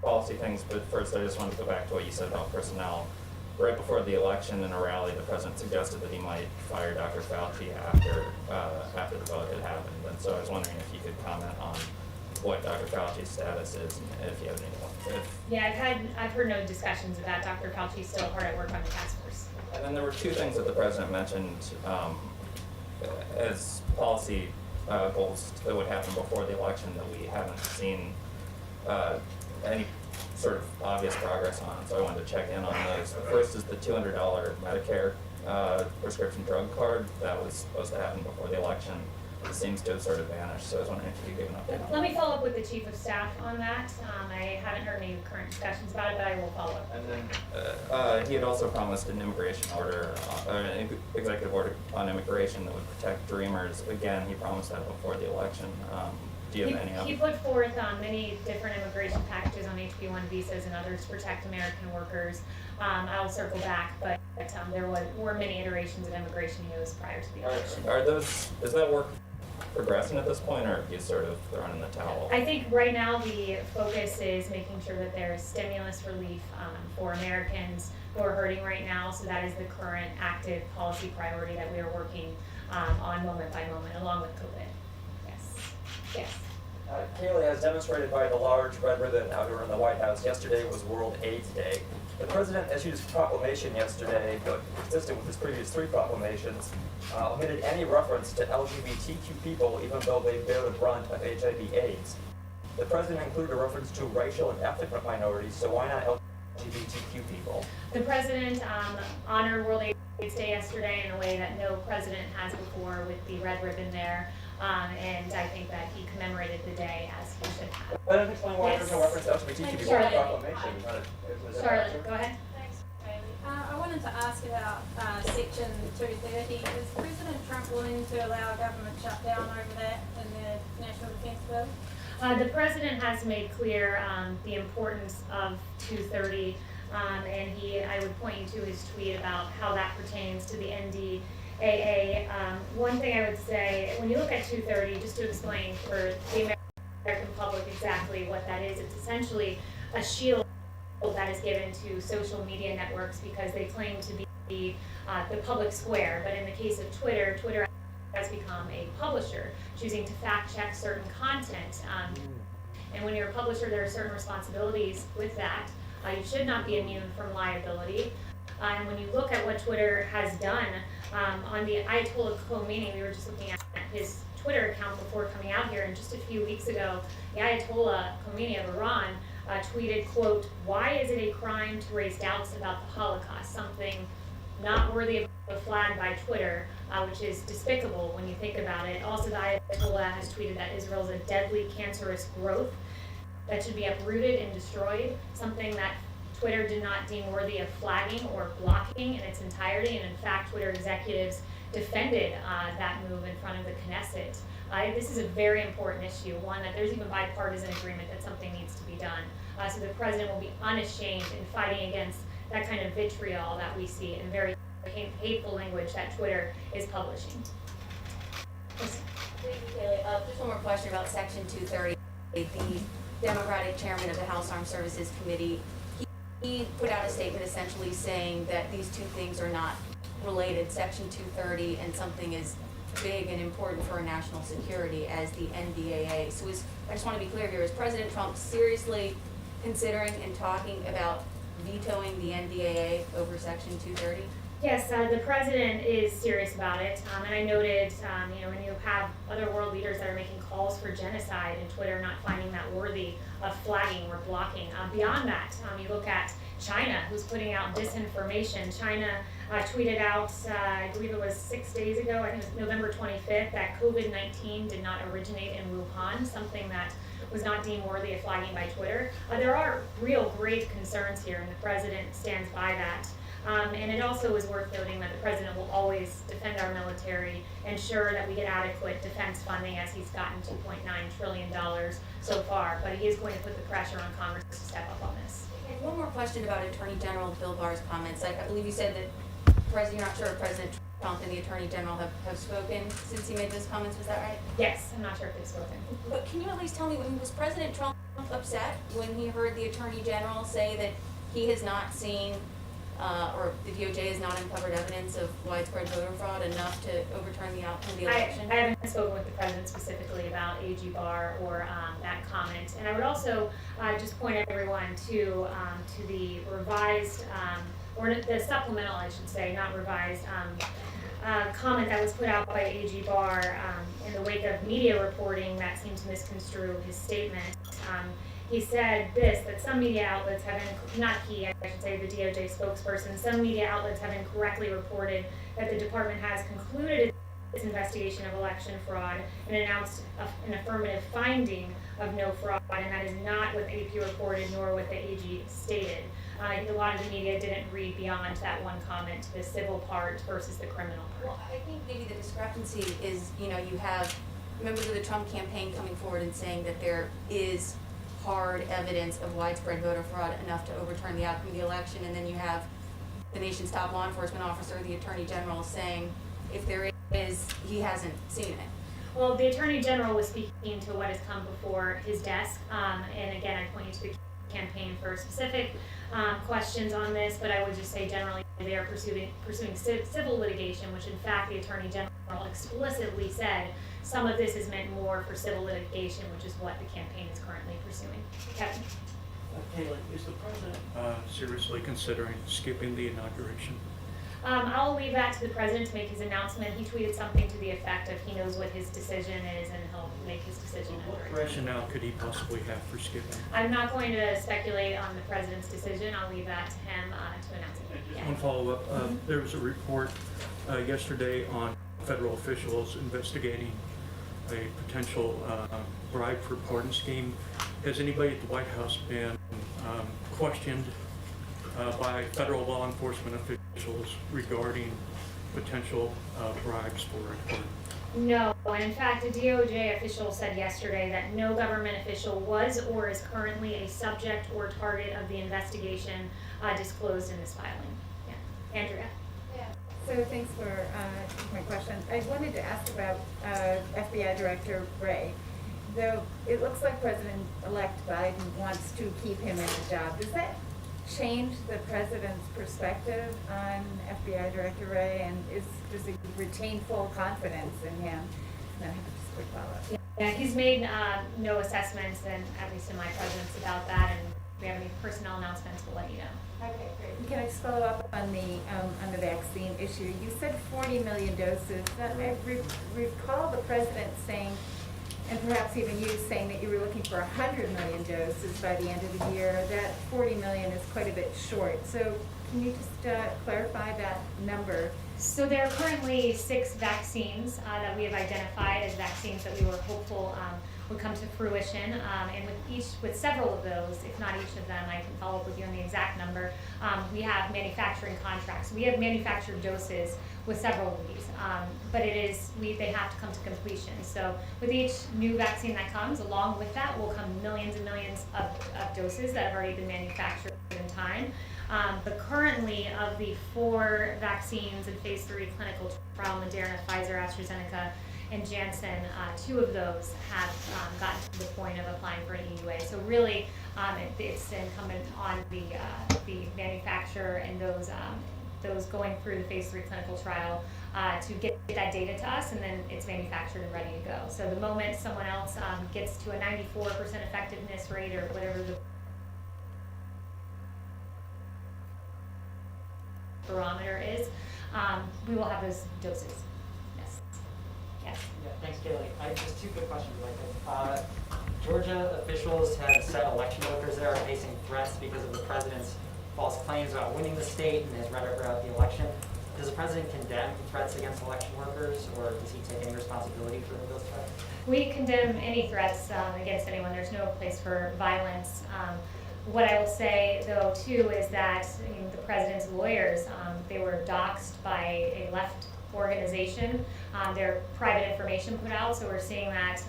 Policy things, but first I just wanted to go back to what you said about personnel. Right before the election in a rally, the president suggested that he might fire Dr. Fauci after the vote had happened. And so I was wondering if you could comment on what Dr. Fauci's status is and if you have any. Yeah, I've heard no discussions of that. Dr. Fauci is still hard at work on the task force. And then there were two things that the president mentioned as policy goals that would happen before the election that we haven't seen any sort of obvious progress on, so I wanted to check in on those. The first is the $200 Medicare prescription drug card that was supposed to happen before the election. It seems to have sort of vanished, so I was wondering if you could give an update on Let me follow up with the chief of staff on that. I haven't heard any current discussions about it, but I will follow up. And then he had also promised an immigration order, an executive order on immigration that would protect dreamers. Again, he promised that before the election. Do you have any He put forth many different immigration packages on HB1 visas and others to protect American workers. I'll circle back, but there were many iterations of immigration news prior to the election. Is that work progressing at this point, or have you sort of thrown in the towel? I think right now the focus is making sure that there's stimulus relief for Americans who are hurting right now. So that is the current active policy priority that we are working on moment by moment, along with COVID. Yes. Kaylee, as demonstrated by the large red ribbon out here in the White House, yesterday was World AIDS Day. The president issued his proclamation yesterday, but consistent with his previous three proclamations, omitted any reference to LGBTQ people, even though they bear the brunt of HIV/AIDS. The president included a reference to racial and ethnic minorities, so why not LGBTQ people? The president honored World AIDS Day yesterday in a way that no president has before, with the red ribbon there. And I think that he commemorated the day as he should have. That doesn't explain why there's no reference to LGBTQ people in the proclamation. Charlotte, go ahead. Thanks, Kaylee. I wanted to ask about Section 230. Is President Trump willing to allow a government shutdown over that in the National Defense Bill? The president has made clear the importance of 230, and I would point you to his tweet about how that pertains to the NDAA. One thing I would say, when you look at 230, just to explain for the American public exactly what that is, it's essentially a shield that is given to social media networks because they claim to be the public square. But in the case of Twitter, Twitter has become a publisher, choosing to fact check certain content. And when you're a publisher, there are certain responsibilities with that. You should not be immune from liability. And when you look at what Twitter has done, on the Ayatollah Khomeini, we were just looking at his Twitter account before coming out here, and just a few weeks ago, the Ayatollah Khomeini of Iran tweeted, quote, "Why is it a crime to raise doubts about the Holocaust?" Something not worthy of a flag by Twitter, which is despicable when you think about it. Also, the Ayatollah has tweeted that Israel is a deadly cancerous growth that should be uprooted and destroyed, something that Twitter did not deem worthy of flagging or blocking in its entirety, and in fact, Twitter executives defended that move in front of the Knesset. This is a very important issue, one that there's even bipartisan agreement that something needs to be done. So the president will be unashamed in fighting against that kind of vitriol that we see and very hateful language that Twitter is publishing. Thank you, Kaylee. Just one more question about Section 230. The Democratic chairman of the House Armed Services Committee, he put out a statement essentially saying that these two things are not related, Section 230 and something as big and important for our national security as the NDAA. So I just want to be clear here, is President Trump seriously considering and talking about vetoing the NDAA over Section 230? Yes, the president is serious about it, and I noted, when you have other world leaders that are making calls for genocide and Twitter not finding that worthy of flagging or blocking. Beyond that, you look at China, who's putting out disinformation. China tweeted out, I believe it was 6 days ago, I think it was November 25th, that COVID-19 did not originate in Wuhan, something that was not deemed worthy of flagging by Twitter. There are real grave concerns here, and the president stands by that. And it also is worth noting that the president will always defend our military, ensure that we get adequate defense funding, as he's gotten $2.9 trillion so far, but he is going to put the pressure on Congress to step up on this. And one more question about Attorney General Bill Barr's comments. I believe you said that you're not sure if President Trump and the Attorney General have spoken since he made those comments, was that right? Yes, I'm not sure if they've spoken. But can you at least tell me, was President Trump upset when he heard the Attorney General say that he has not seen or the DOJ has not uncovered evidence of widespread voter fraud enough to overturn the outcome of the election? I haven't spoken with the president specifically about AG Barr or that comment. And I would also just point everyone to the revised, or the supplemental, I should say, not revised, comment that was put out by AG Barr in the wake of media reporting that seemed to misconstrue his statement. He said this, that some media outlets have, not he, I should say the DOJ spokesperson, some media outlets have incorrectly reported that the department has concluded its investigation of election fraud and announced an affirmative finding of no fraud, and that is not what AP reported nor what the AG stated. I think a lot of the media didn't read beyond that one comment, the civil part versus the criminal part. Well, I think maybe the discrepancy is, you have members of the Trump campaign coming forward and saying that there is hard evidence of widespread voter fraud enough to overturn the outcome of the election, and then you have the nation's top law enforcement officer, the Attorney General, saying if there is, he hasn't seen it. Well, the Attorney General was speaking to what has come before his desk, and again, I point you to the campaign for specific questions on this, but I would just say generally they are pursuing civil litigation, which in fact the Attorney General explicitly said some of this is meant more for civil litigation, which is what the campaign is currently pursuing. Kevin? Haley, is the president seriously considering skipping the inauguration? I'll leave that to the president to make his announcement. He tweeted something to the effect of he knows what his decision is and he'll make his decision. What rationale could he possibly have for skipping? I'm not going to speculate on the president's decision. I'll leave that to him to announce it. Just one follow-up. There was a report yesterday on federal officials investigating a potential bribe for pardon scheme. Has anybody at the White House been questioned by federal law enforcement officials regarding potential bribes for a pardon? No, and in fact, a DOJ official said yesterday that no government official was or is currently a subject or target of the investigation disclosed in this filing. Yeah. Andrea? So thanks for my question. I wanted to ask about FBI Director Wray. Though it looks like President-elect Biden wants to keep him in the job, does that change the president's perspective on FBI Director Wray, and does he retain full confidence in him? No, just a quick follow-up. Yeah, he's made no assessments, and at least in my presence, about that, and if we have any personnel announcements, we'll let you know. Okay, great. Can I just follow up on the vaccine issue? You said 40 million doses. I recall the president saying, and perhaps even you saying, that you were looking for 100 million doses by the end of the year. That 40 million is quite a bit short. So can you just clarify that number? So there are currently 6 vaccines that we have identified as vaccines that we were hopeful would come to fruition, and with several of those, if not each of them, I can follow up with you on the exact number. We have manufacturing contracts. We have manufactured doses with several of these, but they have to come to completion. So with each new vaccine that comes, along with that will come millions and millions of doses that have already been manufactured in time. But currently, of the 4 vaccines in phase 3 clinical trial, Moderna, Pfizer, AstraZeneca, and Janssen, 2 of those have gotten to the point of applying for an EUA. So really, it's incumbent on the manufacturer and those going through the phase 3 clinical trial to get that data to us, and then it's manufactured and ready to go. So the moment someone else gets to a 94% effectiveness rate or whatever the barometer is, we will have those doses. Yes. Yes. Yeah, thanks, Kaylee. I have just 2 quick questions, like Georgia officials have said election workers there are facing threats because of the president's false claims about winning the state and his rhetoric about the election. Does the president condemn threats against election workers, or does he take any responsibility for those threats? We condemn any threats against anyone. There's no place for violence. What I will say, though, too, is that the president's lawyers, they were doxxed by a left organization. Their private information put out, so we're seeing that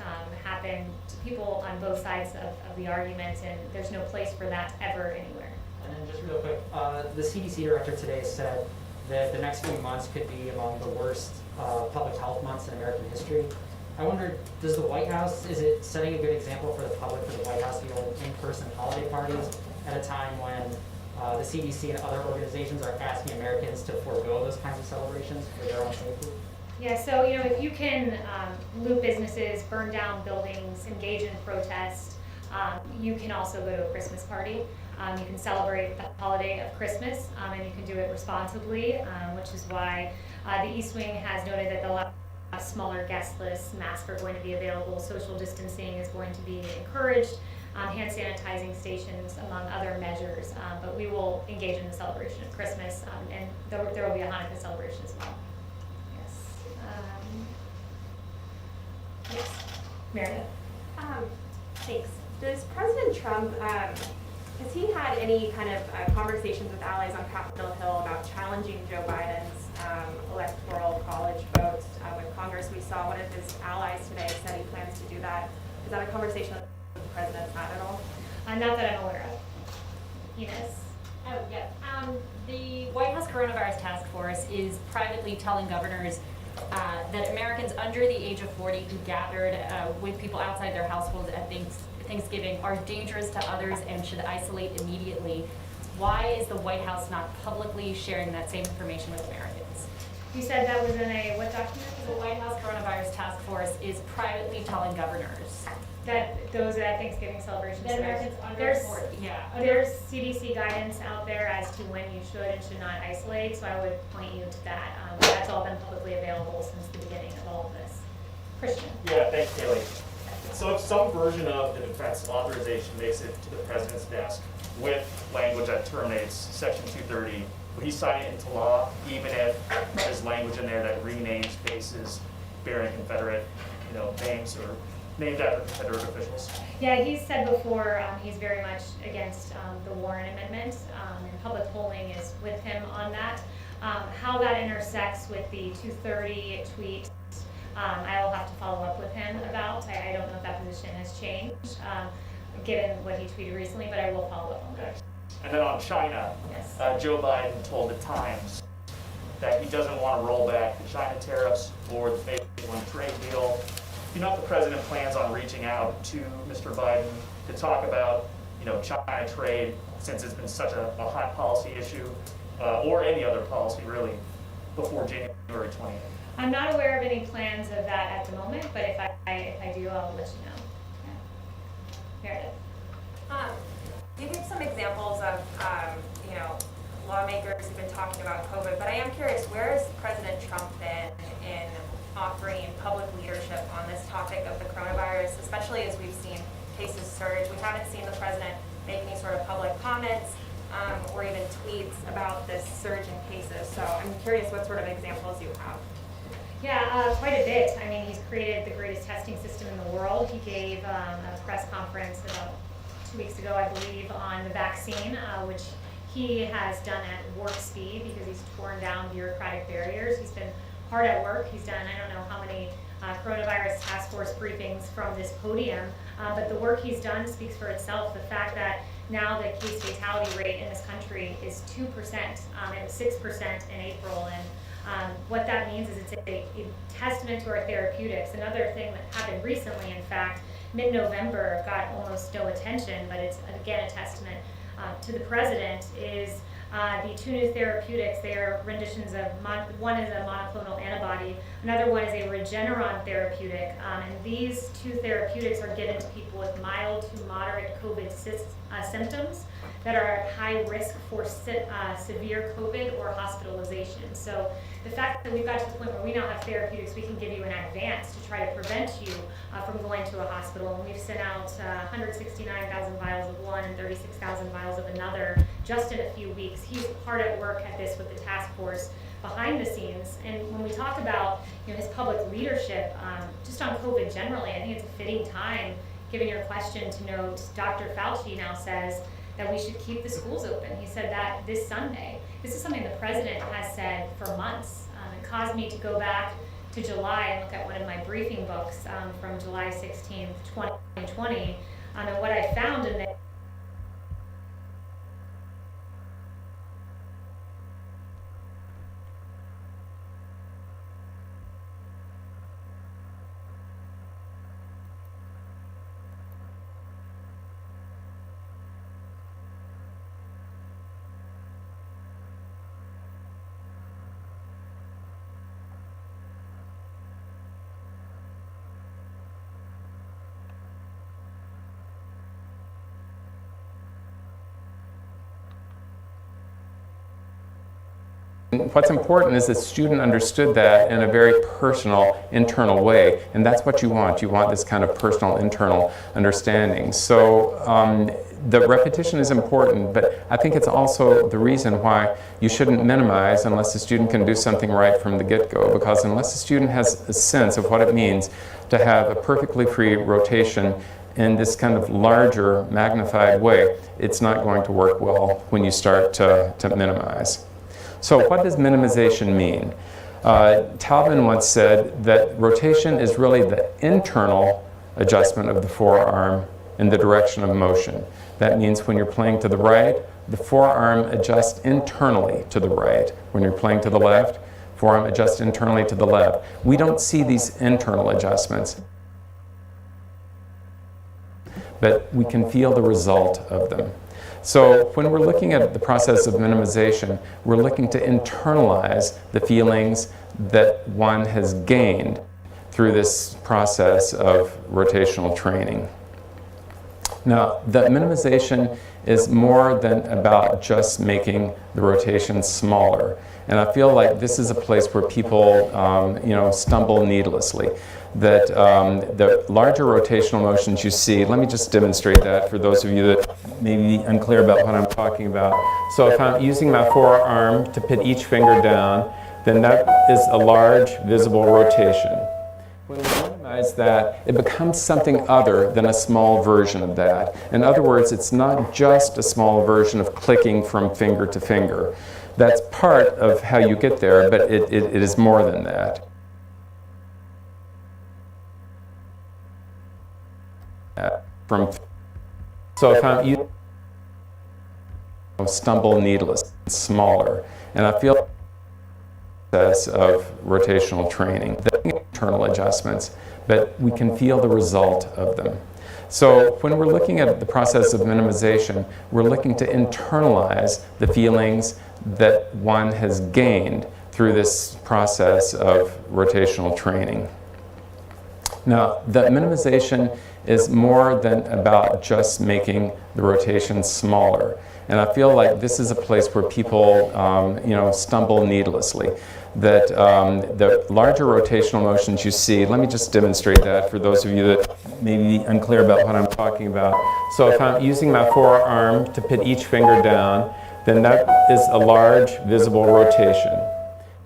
happen to people on both sides of the argument, and there's no place for that ever anywhere. And then just real quick, the CDC director today said that the next few months could be among the worst public health months in American history. I wonder, does the White House, is it setting a good example for the public for the White House to hold in-person holiday parties at a time when the CDC and other organizations are asking Americans to forego those kinds of celebrations for their own safety? Yeah, so if you can loot businesses, burn down buildings, engage in protest, you can also go to a Christmas party. You can celebrate the holiday of Christmas, and you can do it responsibly, which is why the East Wing has noted that they'll have smaller guest lists, masks are going to be available, social distancing is going to be encouraged, hand sanitizing stations, among other measures. But we will engage in the celebration of Christmas, and there will be a Hanukkah celebration as well. Yes. Yes, Meredith. Thanks. Does President Trump, has he had any kind of conversations with allies on Capitol Hill about challenging Joe Biden's electoral college vote with Congress? We saw one of his allies today said he plans to do that. Is that a conversation that the president's had at all? Not that I'm aware of. Enos? Oh, yeah. The White House Coronavirus Task Force is privately telling governors that Americans under the age of 40 who gathered with people outside their households at Thanksgiving are dangerous to others and should isolate immediately. Why is the White House not publicly sharing that same information with Americans? You said that was in a what document? The White House Coronavirus Task Force is privately telling governors that those Thanksgiving celebrations. That Americans under 40, yeah. There's CDC guidance out there as to when you should and should not isolate, so I would point you to that. That's all been publicly available since the beginning of all of this. Christian. Yeah, thanks, Kaylee. So if some version of the defense authorization makes it to the president's desk with language that terminates Section 230, would he sign it into law, even if there's language in there that renames bases bearing Confederate, names or named after Confederate officials? Yeah, he's said before he's very much against the Warren Amendment, and public polling is with him on that. How that intersects with the 230 tweet, I will have to follow up with him about. I don't know if that position has changed, given what he tweeted recently, but I will follow up on that. And then on China, yes. Joe Biden told the Times that he doesn't want to roll back the China tariffs or the phase one trade deal. You know if the president plans on reaching out to Mr. Biden to talk about, China trade, since it's been such a hot policy issue, or any other policy really, before January 20th? I'm not aware of any plans of that at the moment, but if I do, I'll let you know. Yeah. Meredith. You gave some examples of, lawmakers who've been talking about COVID, but I am curious, where has President Trump been in offering public leadership on this topic of the coronavirus, especially as we've seen cases surge? We haven't seen the president make any sort of public comments or even tweets about this surge in cases. So I'm curious what sort of examples you have. Yeah, quite a bit. I mean, he's created the greatest testing system in the world. He gave a press conference about 2 weeks ago, I believe, on the vaccine, which he has done at warp speed because he's torn down bureaucratic barriers. He's been hard at work. He's done, I don't know how many coronavirus task force briefings from this podium, but the work he's done speaks for itself. The fact that now the case fatality rate in this country is 2%, it was 6% in April, and what that means is it's a testament to our therapeutics. Another thing that happened recently, in fact, mid-November, got almost no attention, but it's again a testament to the president, is the two new therapeutics. They are renditions of, one is a monoclonal antibody, another one is a Regeneron therapeutic, and these two therapeutics are given to people with mild to moderate COVID symptoms that are at high risk for severe COVID or hospitalization. So the fact that we've got to the point where we now have therapeutics we can give you in advance to try to prevent you from going to a hospital, and we've sent out 169,000 vials of one and 36,000 vials of another just in a few weeks. He's hard at work at this with the task force behind the scenes. And when we talk about his public leadership, just on COVID generally, I think it's a fitting time, given your question, to note Dr. Fauci now says that we should keep the schools open. He said that this Sunday. This is something the president has said for months. It caused me to go back to July and look at one of my briefing books from July 16th, 2020. And what I found in there What's important is that the student understood that in a very personal, internal way, and that's what you want. You want this kind of personal, internal understanding. So the repetition is important, but I think it's also the reason why you shouldn't minimize unless the student can do something right from the get-go, because unless the student has a sense of what it means to have a perfectly free rotation in this kind of larger, magnified way, it's not going to work well when you start to minimize. So what does minimization mean? Taubman once said that rotation is really the internal adjustment of the forearm in the direction of motion. That means when you're playing to the right, the forearm adjusts internally to the right. When you're playing to the left, forearm adjusts internally to the left. We don't see these internal adjustments, but we can feel the result of them. So when we're looking at the process of minimization, we're looking to internalize the feelings that one has gained through this process of rotational training. Now, the minimization is more than about just making the rotation smaller. And I feel like this is a place where people stumble needlessly. That the larger rotational motions you see, let me just demonstrate that for those of you that may be unclear about what I'm talking about. So if I'm using my forearm to put each finger down, then that is a large visible rotation. When we minimize that, it becomes something other than a small version of that. In other words, it's not just a small version of clicking from finger to finger. That's part of how you get there, but it is more than that. So if I'm stumble needless, smaller, and I feel the process of rotational training, the internal adjustments, but we can feel the result of them. So when we're looking at the process of minimization, we're looking to internalize the feelings that one has gained through this process of rotational training. Now, the minimization is more than about just making the rotation smaller. And I feel like this is a place where people stumble needlessly. That the larger rotational motions you see, let me just demonstrate that for those of you that may be unclear about what I'm talking about. So if I'm using my forearm to put each finger down, then that is a large visible rotation.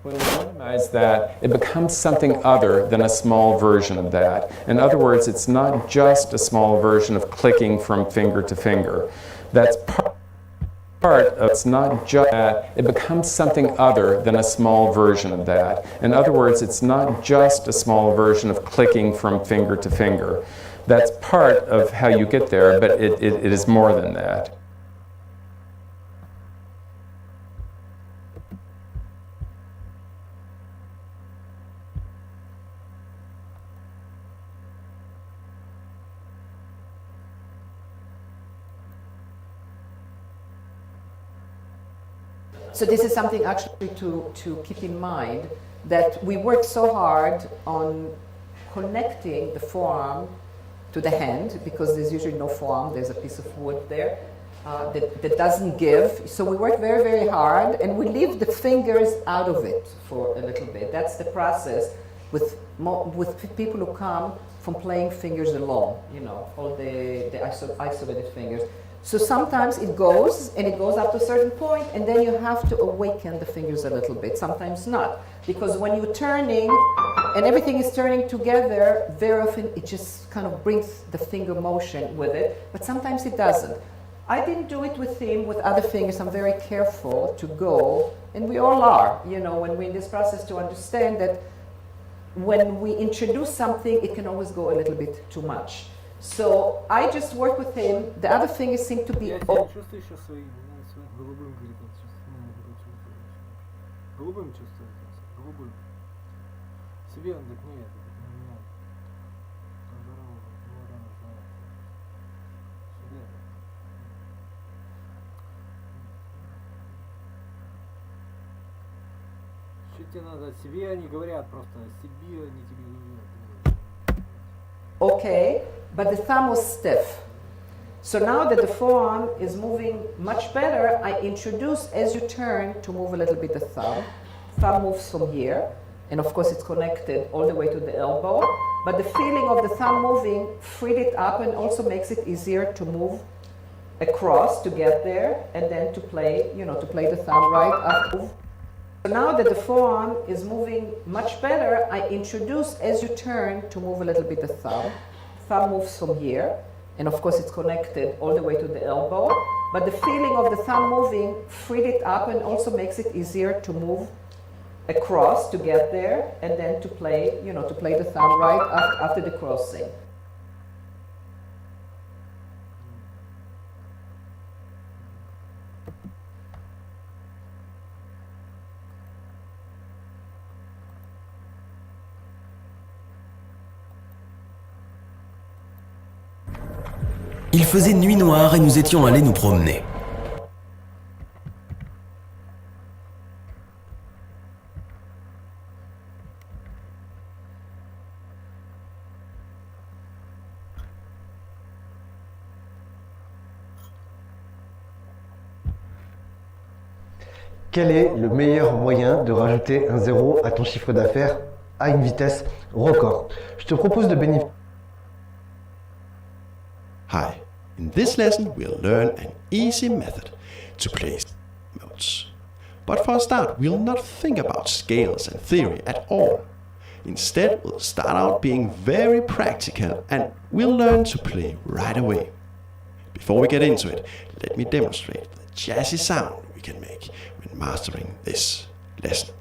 When we minimize that, it becomes something other than a small version of that. In other words, it's not just a small version of clicking from finger to finger. That's part of it's not just that, it becomes something other than a small version of that. In other words, it's not just a small version of clicking from finger to finger. That's part of how you get there, but it is more than that. So this is something actually to keep in mind, that we work so hard on connecting the forearm to the hand, because there's usually no forearm, there's a piece of wood there. that doesn't give. So we work very, very hard, and we leave the fingers out of it for a little bit. That's the process with people who come from playing fingers alone, you know, all the isolated fingers. So sometimes it goes, and it goes up to a certain point, and then you have to awaken the fingers a little bit, sometimes not. Because when you're turning, and everything is turning together, very often it just kind of brings the finger motion with it, but sometimes it doesn't. I didn't do it with him, with other fingers. I'm very careful to go, and we all are, you know, when we're in this process, to understand that when we introduce something, it can always go a little bit too much. So I just work with him. The other fingers seem to be. Я себя чувствую еще своим голубым грифом. Голубым чувствую, голубым. Себе он так нет, на меня. Здорово, рано знает. Себе. Что тебе надо? О себе они говорят просто, о себе они тебе говорят. Okay, but the thumb was stiff. So now that the forearm is moving much better, I introduce, as you turn, to move a little bit the thumb. Thumb moves from here, and of course it's connected all the way to the elbow, but the feeling of the thumb moving freed it up and also makes it easier to move across to get there, and then to play, you know, to play the thumb right after. So now that the forearm is moving much better, I introduce, as you turn, to move a little bit the thumb. Thumb moves from here, and of course it's connected all the way to the elbow, but the feeling of the thumb moving freed it up and also makes it easier to move across to get there, and then to play, you know, to play the thumb right after the crossing. Il faisait nuit noire et nous étions allés nous promener. Quel est le meilleur moyen de rajouter un zéro à ton chiffre d'affaires à une vitesse record? Je te propose de bénéficier. Hi, in this lesson we'll learn an easy method to play notes. But for a start, we'll not think about scales and theory at all. Instead, we'll start out being very practical and we'll learn to play right away. Before we get into it, let me demonstrate the jazzy sound we can make when mastering this lesson.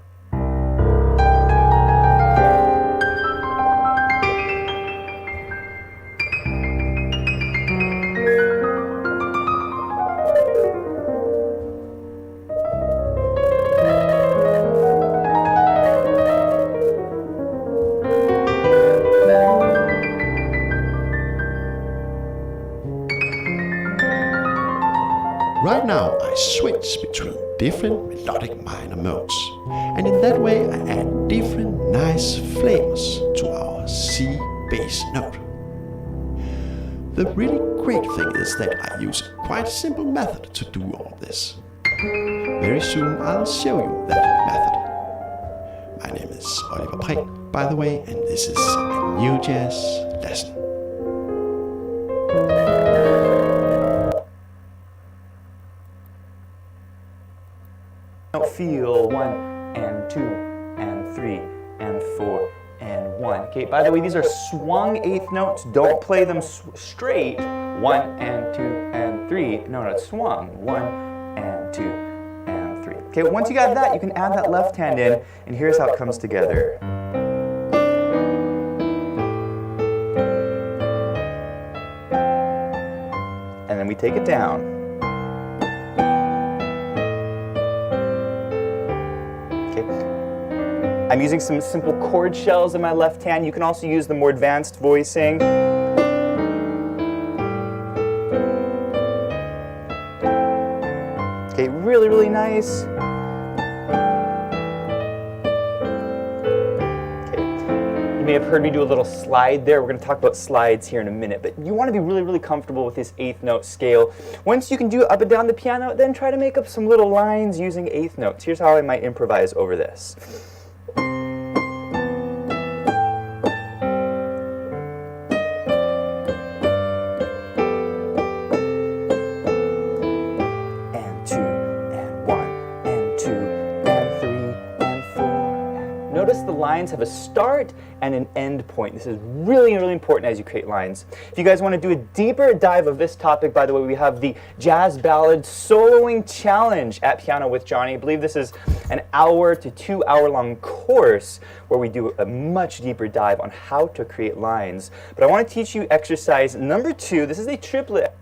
Right now I switch between different melodic minor modes, and in that way I add different nice flavors to our C bass note. The really great thing is that I use a quite simple method to do all this. Very soon I'll show you that method. My name is Oliver Prehn, by the way, and this is a new jazz lesson. Feel 1 and 2 and 3 and 4 and 1. Okay, by the way, these are swung eighth notes. Don't play them straight. 1 and 2 and 3. No, it's swung. 1 and 2 and 3. Okay, once you got that, you can add that left hand in, and here's how it comes together. And then we take it down. I'm using some simple chord shells in my left hand. You can also use the more advanced voicing. Okay, really, really nice. Okay. You may have heard me do a little slide there. We're going to talk about slides here in a minute, but you want to be really, really comfortable with this eighth note scale. Once you can do up and down the piano, then try to make up some little lines using eighth notes. Here's how I might improvise over this. Notice the lines have a start and an end point. This is really, really important as you create lines. If you guys want to do a deeper dive of this topic, by the way, we have the Jazz Ballad Soloing Challenge at Piano with Johnny. I believe this is an hour to 2 hour long course where we do a much deeper dive on how to create lines. But I want to teach you exercise number 2. This is a triplet.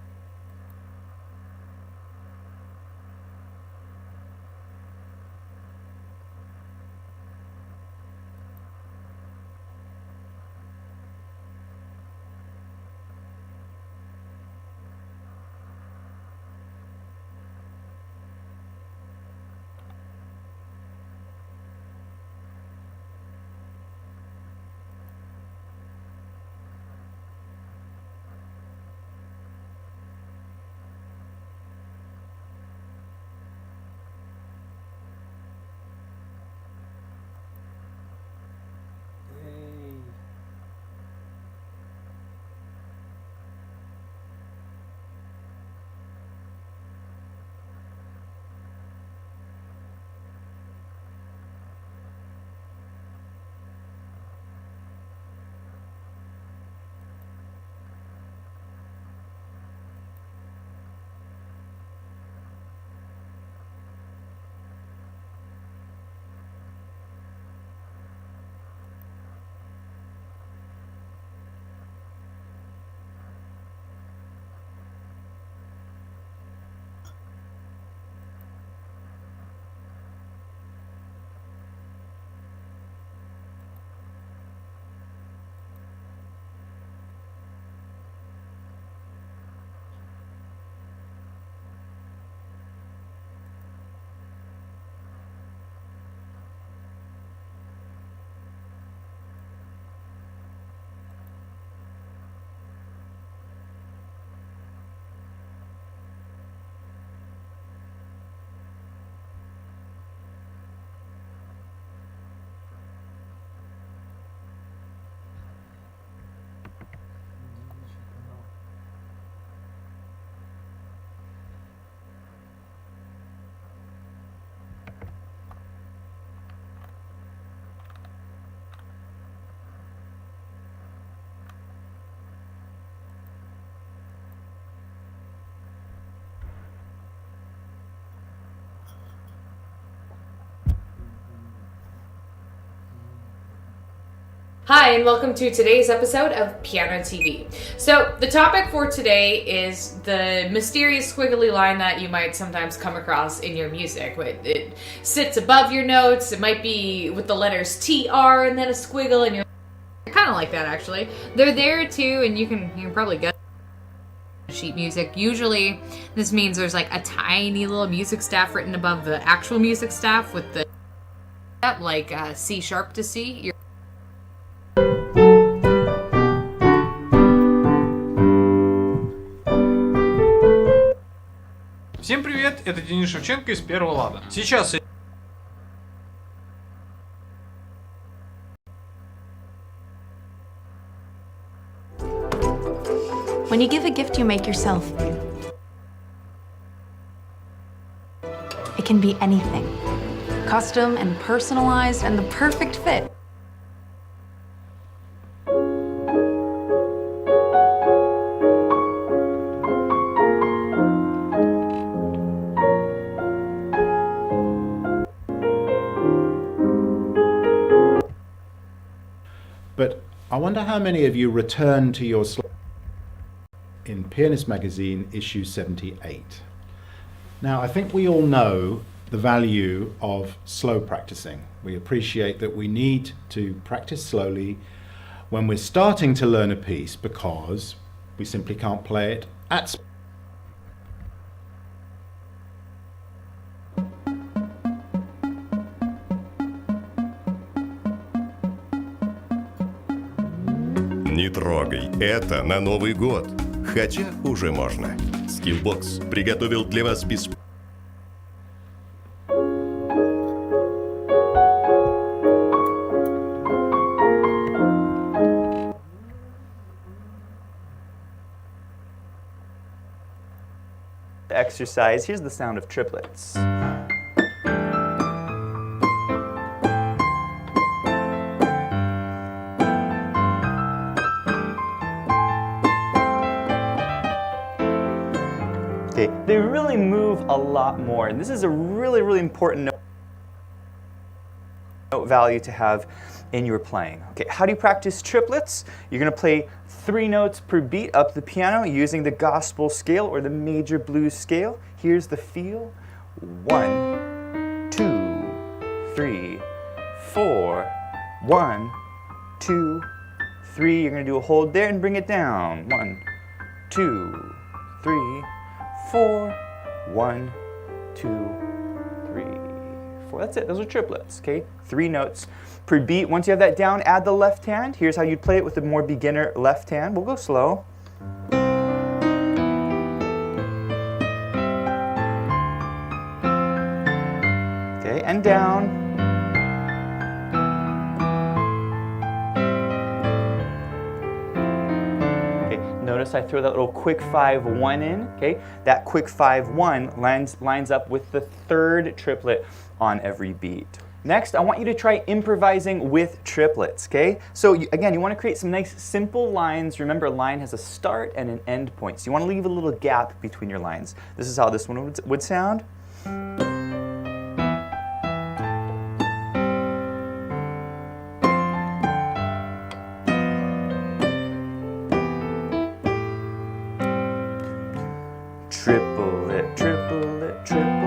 Hi, and welcome to today's episode of Piano TV. So, the topic for today is the mysterious squiggly line that you might sometimes come across in your music. It sits above your notes, it might be with the letters TR and then a squiggle, and you're kind of like that actually. They're there too, and you can probably get sheet music. Usually, this means there's like a tiny little music staff written above the actual music staff with the like C sharp to C. Всем привет, это Денис Шевченко из Первого Лада. Сейчас When you give a gift you make yourself, it can be anything. Custom and personalized and the perfect fit. But I wonder how many of you return to your slide in Pianist Magazine issue 78. Now, I think we all know the value of slow practicing. We appreciate that we need to practice slowly when we're starting to learn a piece because we simply can't play it at speed. Не трогай, это на Новый год. Хотя уже можно. Skillbox приготовил для вас бесплатно. Exercise. Here's the sound of triplets. Okay, they really move a lot more, and this is a really, really important note value to have in your playing. Okay, how do you practice triplets? You're going to play 3 notes per beat up the piano using the gospel scale or the major blues scale. Here's the feel. 1, 2, 3, 4. 1, 2, 3. You're going to do a hold there and bring it down. 1, 2, 3, 4. 1, 2, 3, 4. That's it. Those are triplets. Okay, 3 notes per beat. Once you have that down, add the left hand. Here's how you'd play it with the more beginner left hand. We'll go slow. Okay, and down. Okay, notice I throw that little quick 5-1 in. Okay, that quick 5-1 lines up with the 3rd triplet on every beat. Next, I want you to try improvising with triplets, okay? So again, you want to create some nice simple lines. Remember, a line has a start and an end point. So you want to leave a little gap between your lines. This is how this one would sound. Triplet, triplet, triplet.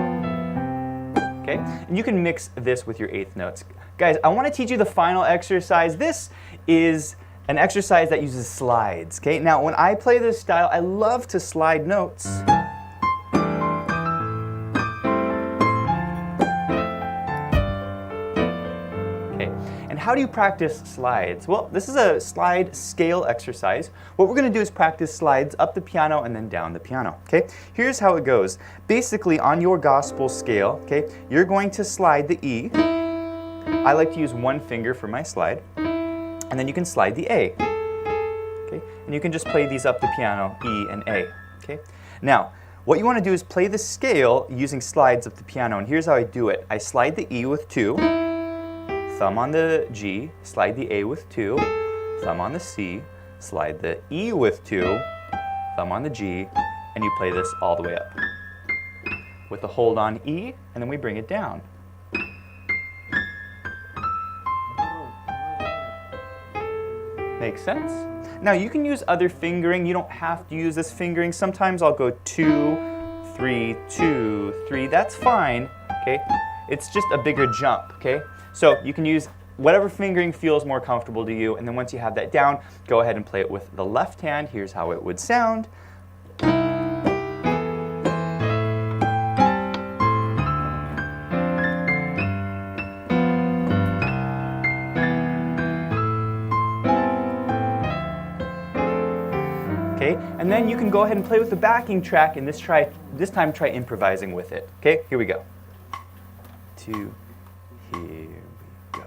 Okay, and you can mix this with your 8th notes. Guys, I want to teach you the final exercise. This is an exercise that uses slides. Okay, now when I play this style, I love to slide notes. Okay, and how do you practice slides? Well, this is a slide scale exercise. What we're going to do is practice slides up the piano and then down the piano. Okay, here's how it goes. Basically, on your gospel scale, okay, you're going to slide the E. I like to use 1 finger for my slide. And then you can slide the A. Okay, and you can just play these up the piano, E and A. Okay, now what you want to do is play the scale using slides up the piano. And here's how I do it. I slide the E with 2, thumb on the G, slide the A with 2, thumb on the C, slide the E with 2, thumb on the G, and you play this all the way up. With a hold on E, and then we bring it down. Makes sense? Now you can use other fingering. You don't have to use this fingering. Sometimes I'll go 2, 3, 2, 3. That's fine, okay? It's just a bigger jump, okay? So you can use whatever fingering feels more comfortable to you, and then once you have that down, go ahead and play it with the left hand. Here's how it would sound. Okay, and then you can go ahead and play with the backing track, and this time try improvising with it. Okay, here we go. 2, here we go.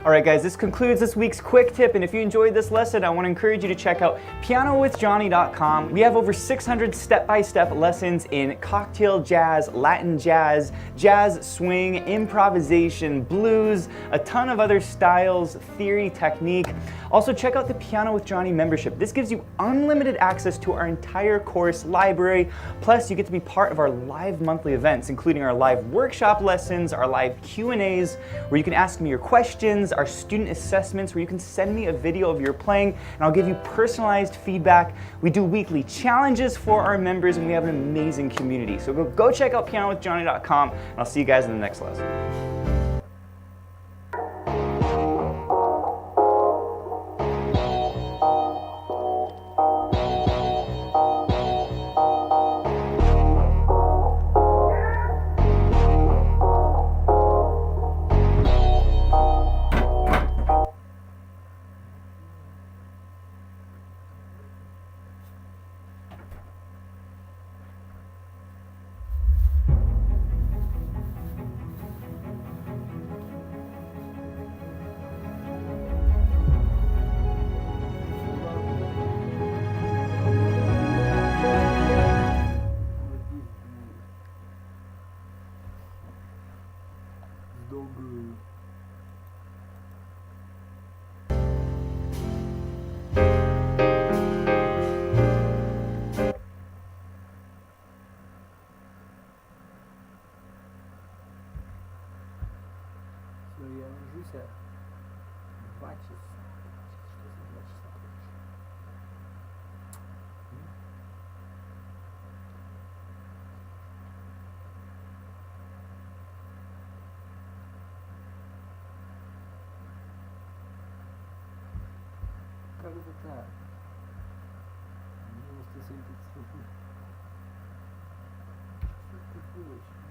Alright guys, this concludes this week's quick tip, and if you enjoyed this lesson, I want to encourage you to check out pianowithjohnny.com. We have over 600 step-by-step lessons in cocktail jazz, Latin jazz, jazz swing, improvisation, blues, a ton of other styles, theory, technique. Also, check out the Piano with Johnny membership. This gives you unlimited access to our entire course library. Plus, you get to be part of our live monthly events, including our live workshop lessons, our live Q&As, where you can ask me your questions, our student assessments, where you can send me a video of your playing, and I'll give you personalized feedback. We do weekly challenges for our members, and we have an amazing community. So go check out pianowithjohnny.com, and I'll see you guys in the next lesson. Я ложусь 2 часа. Что за 2 часа? Как это так? 97 500. Что ты делаешь?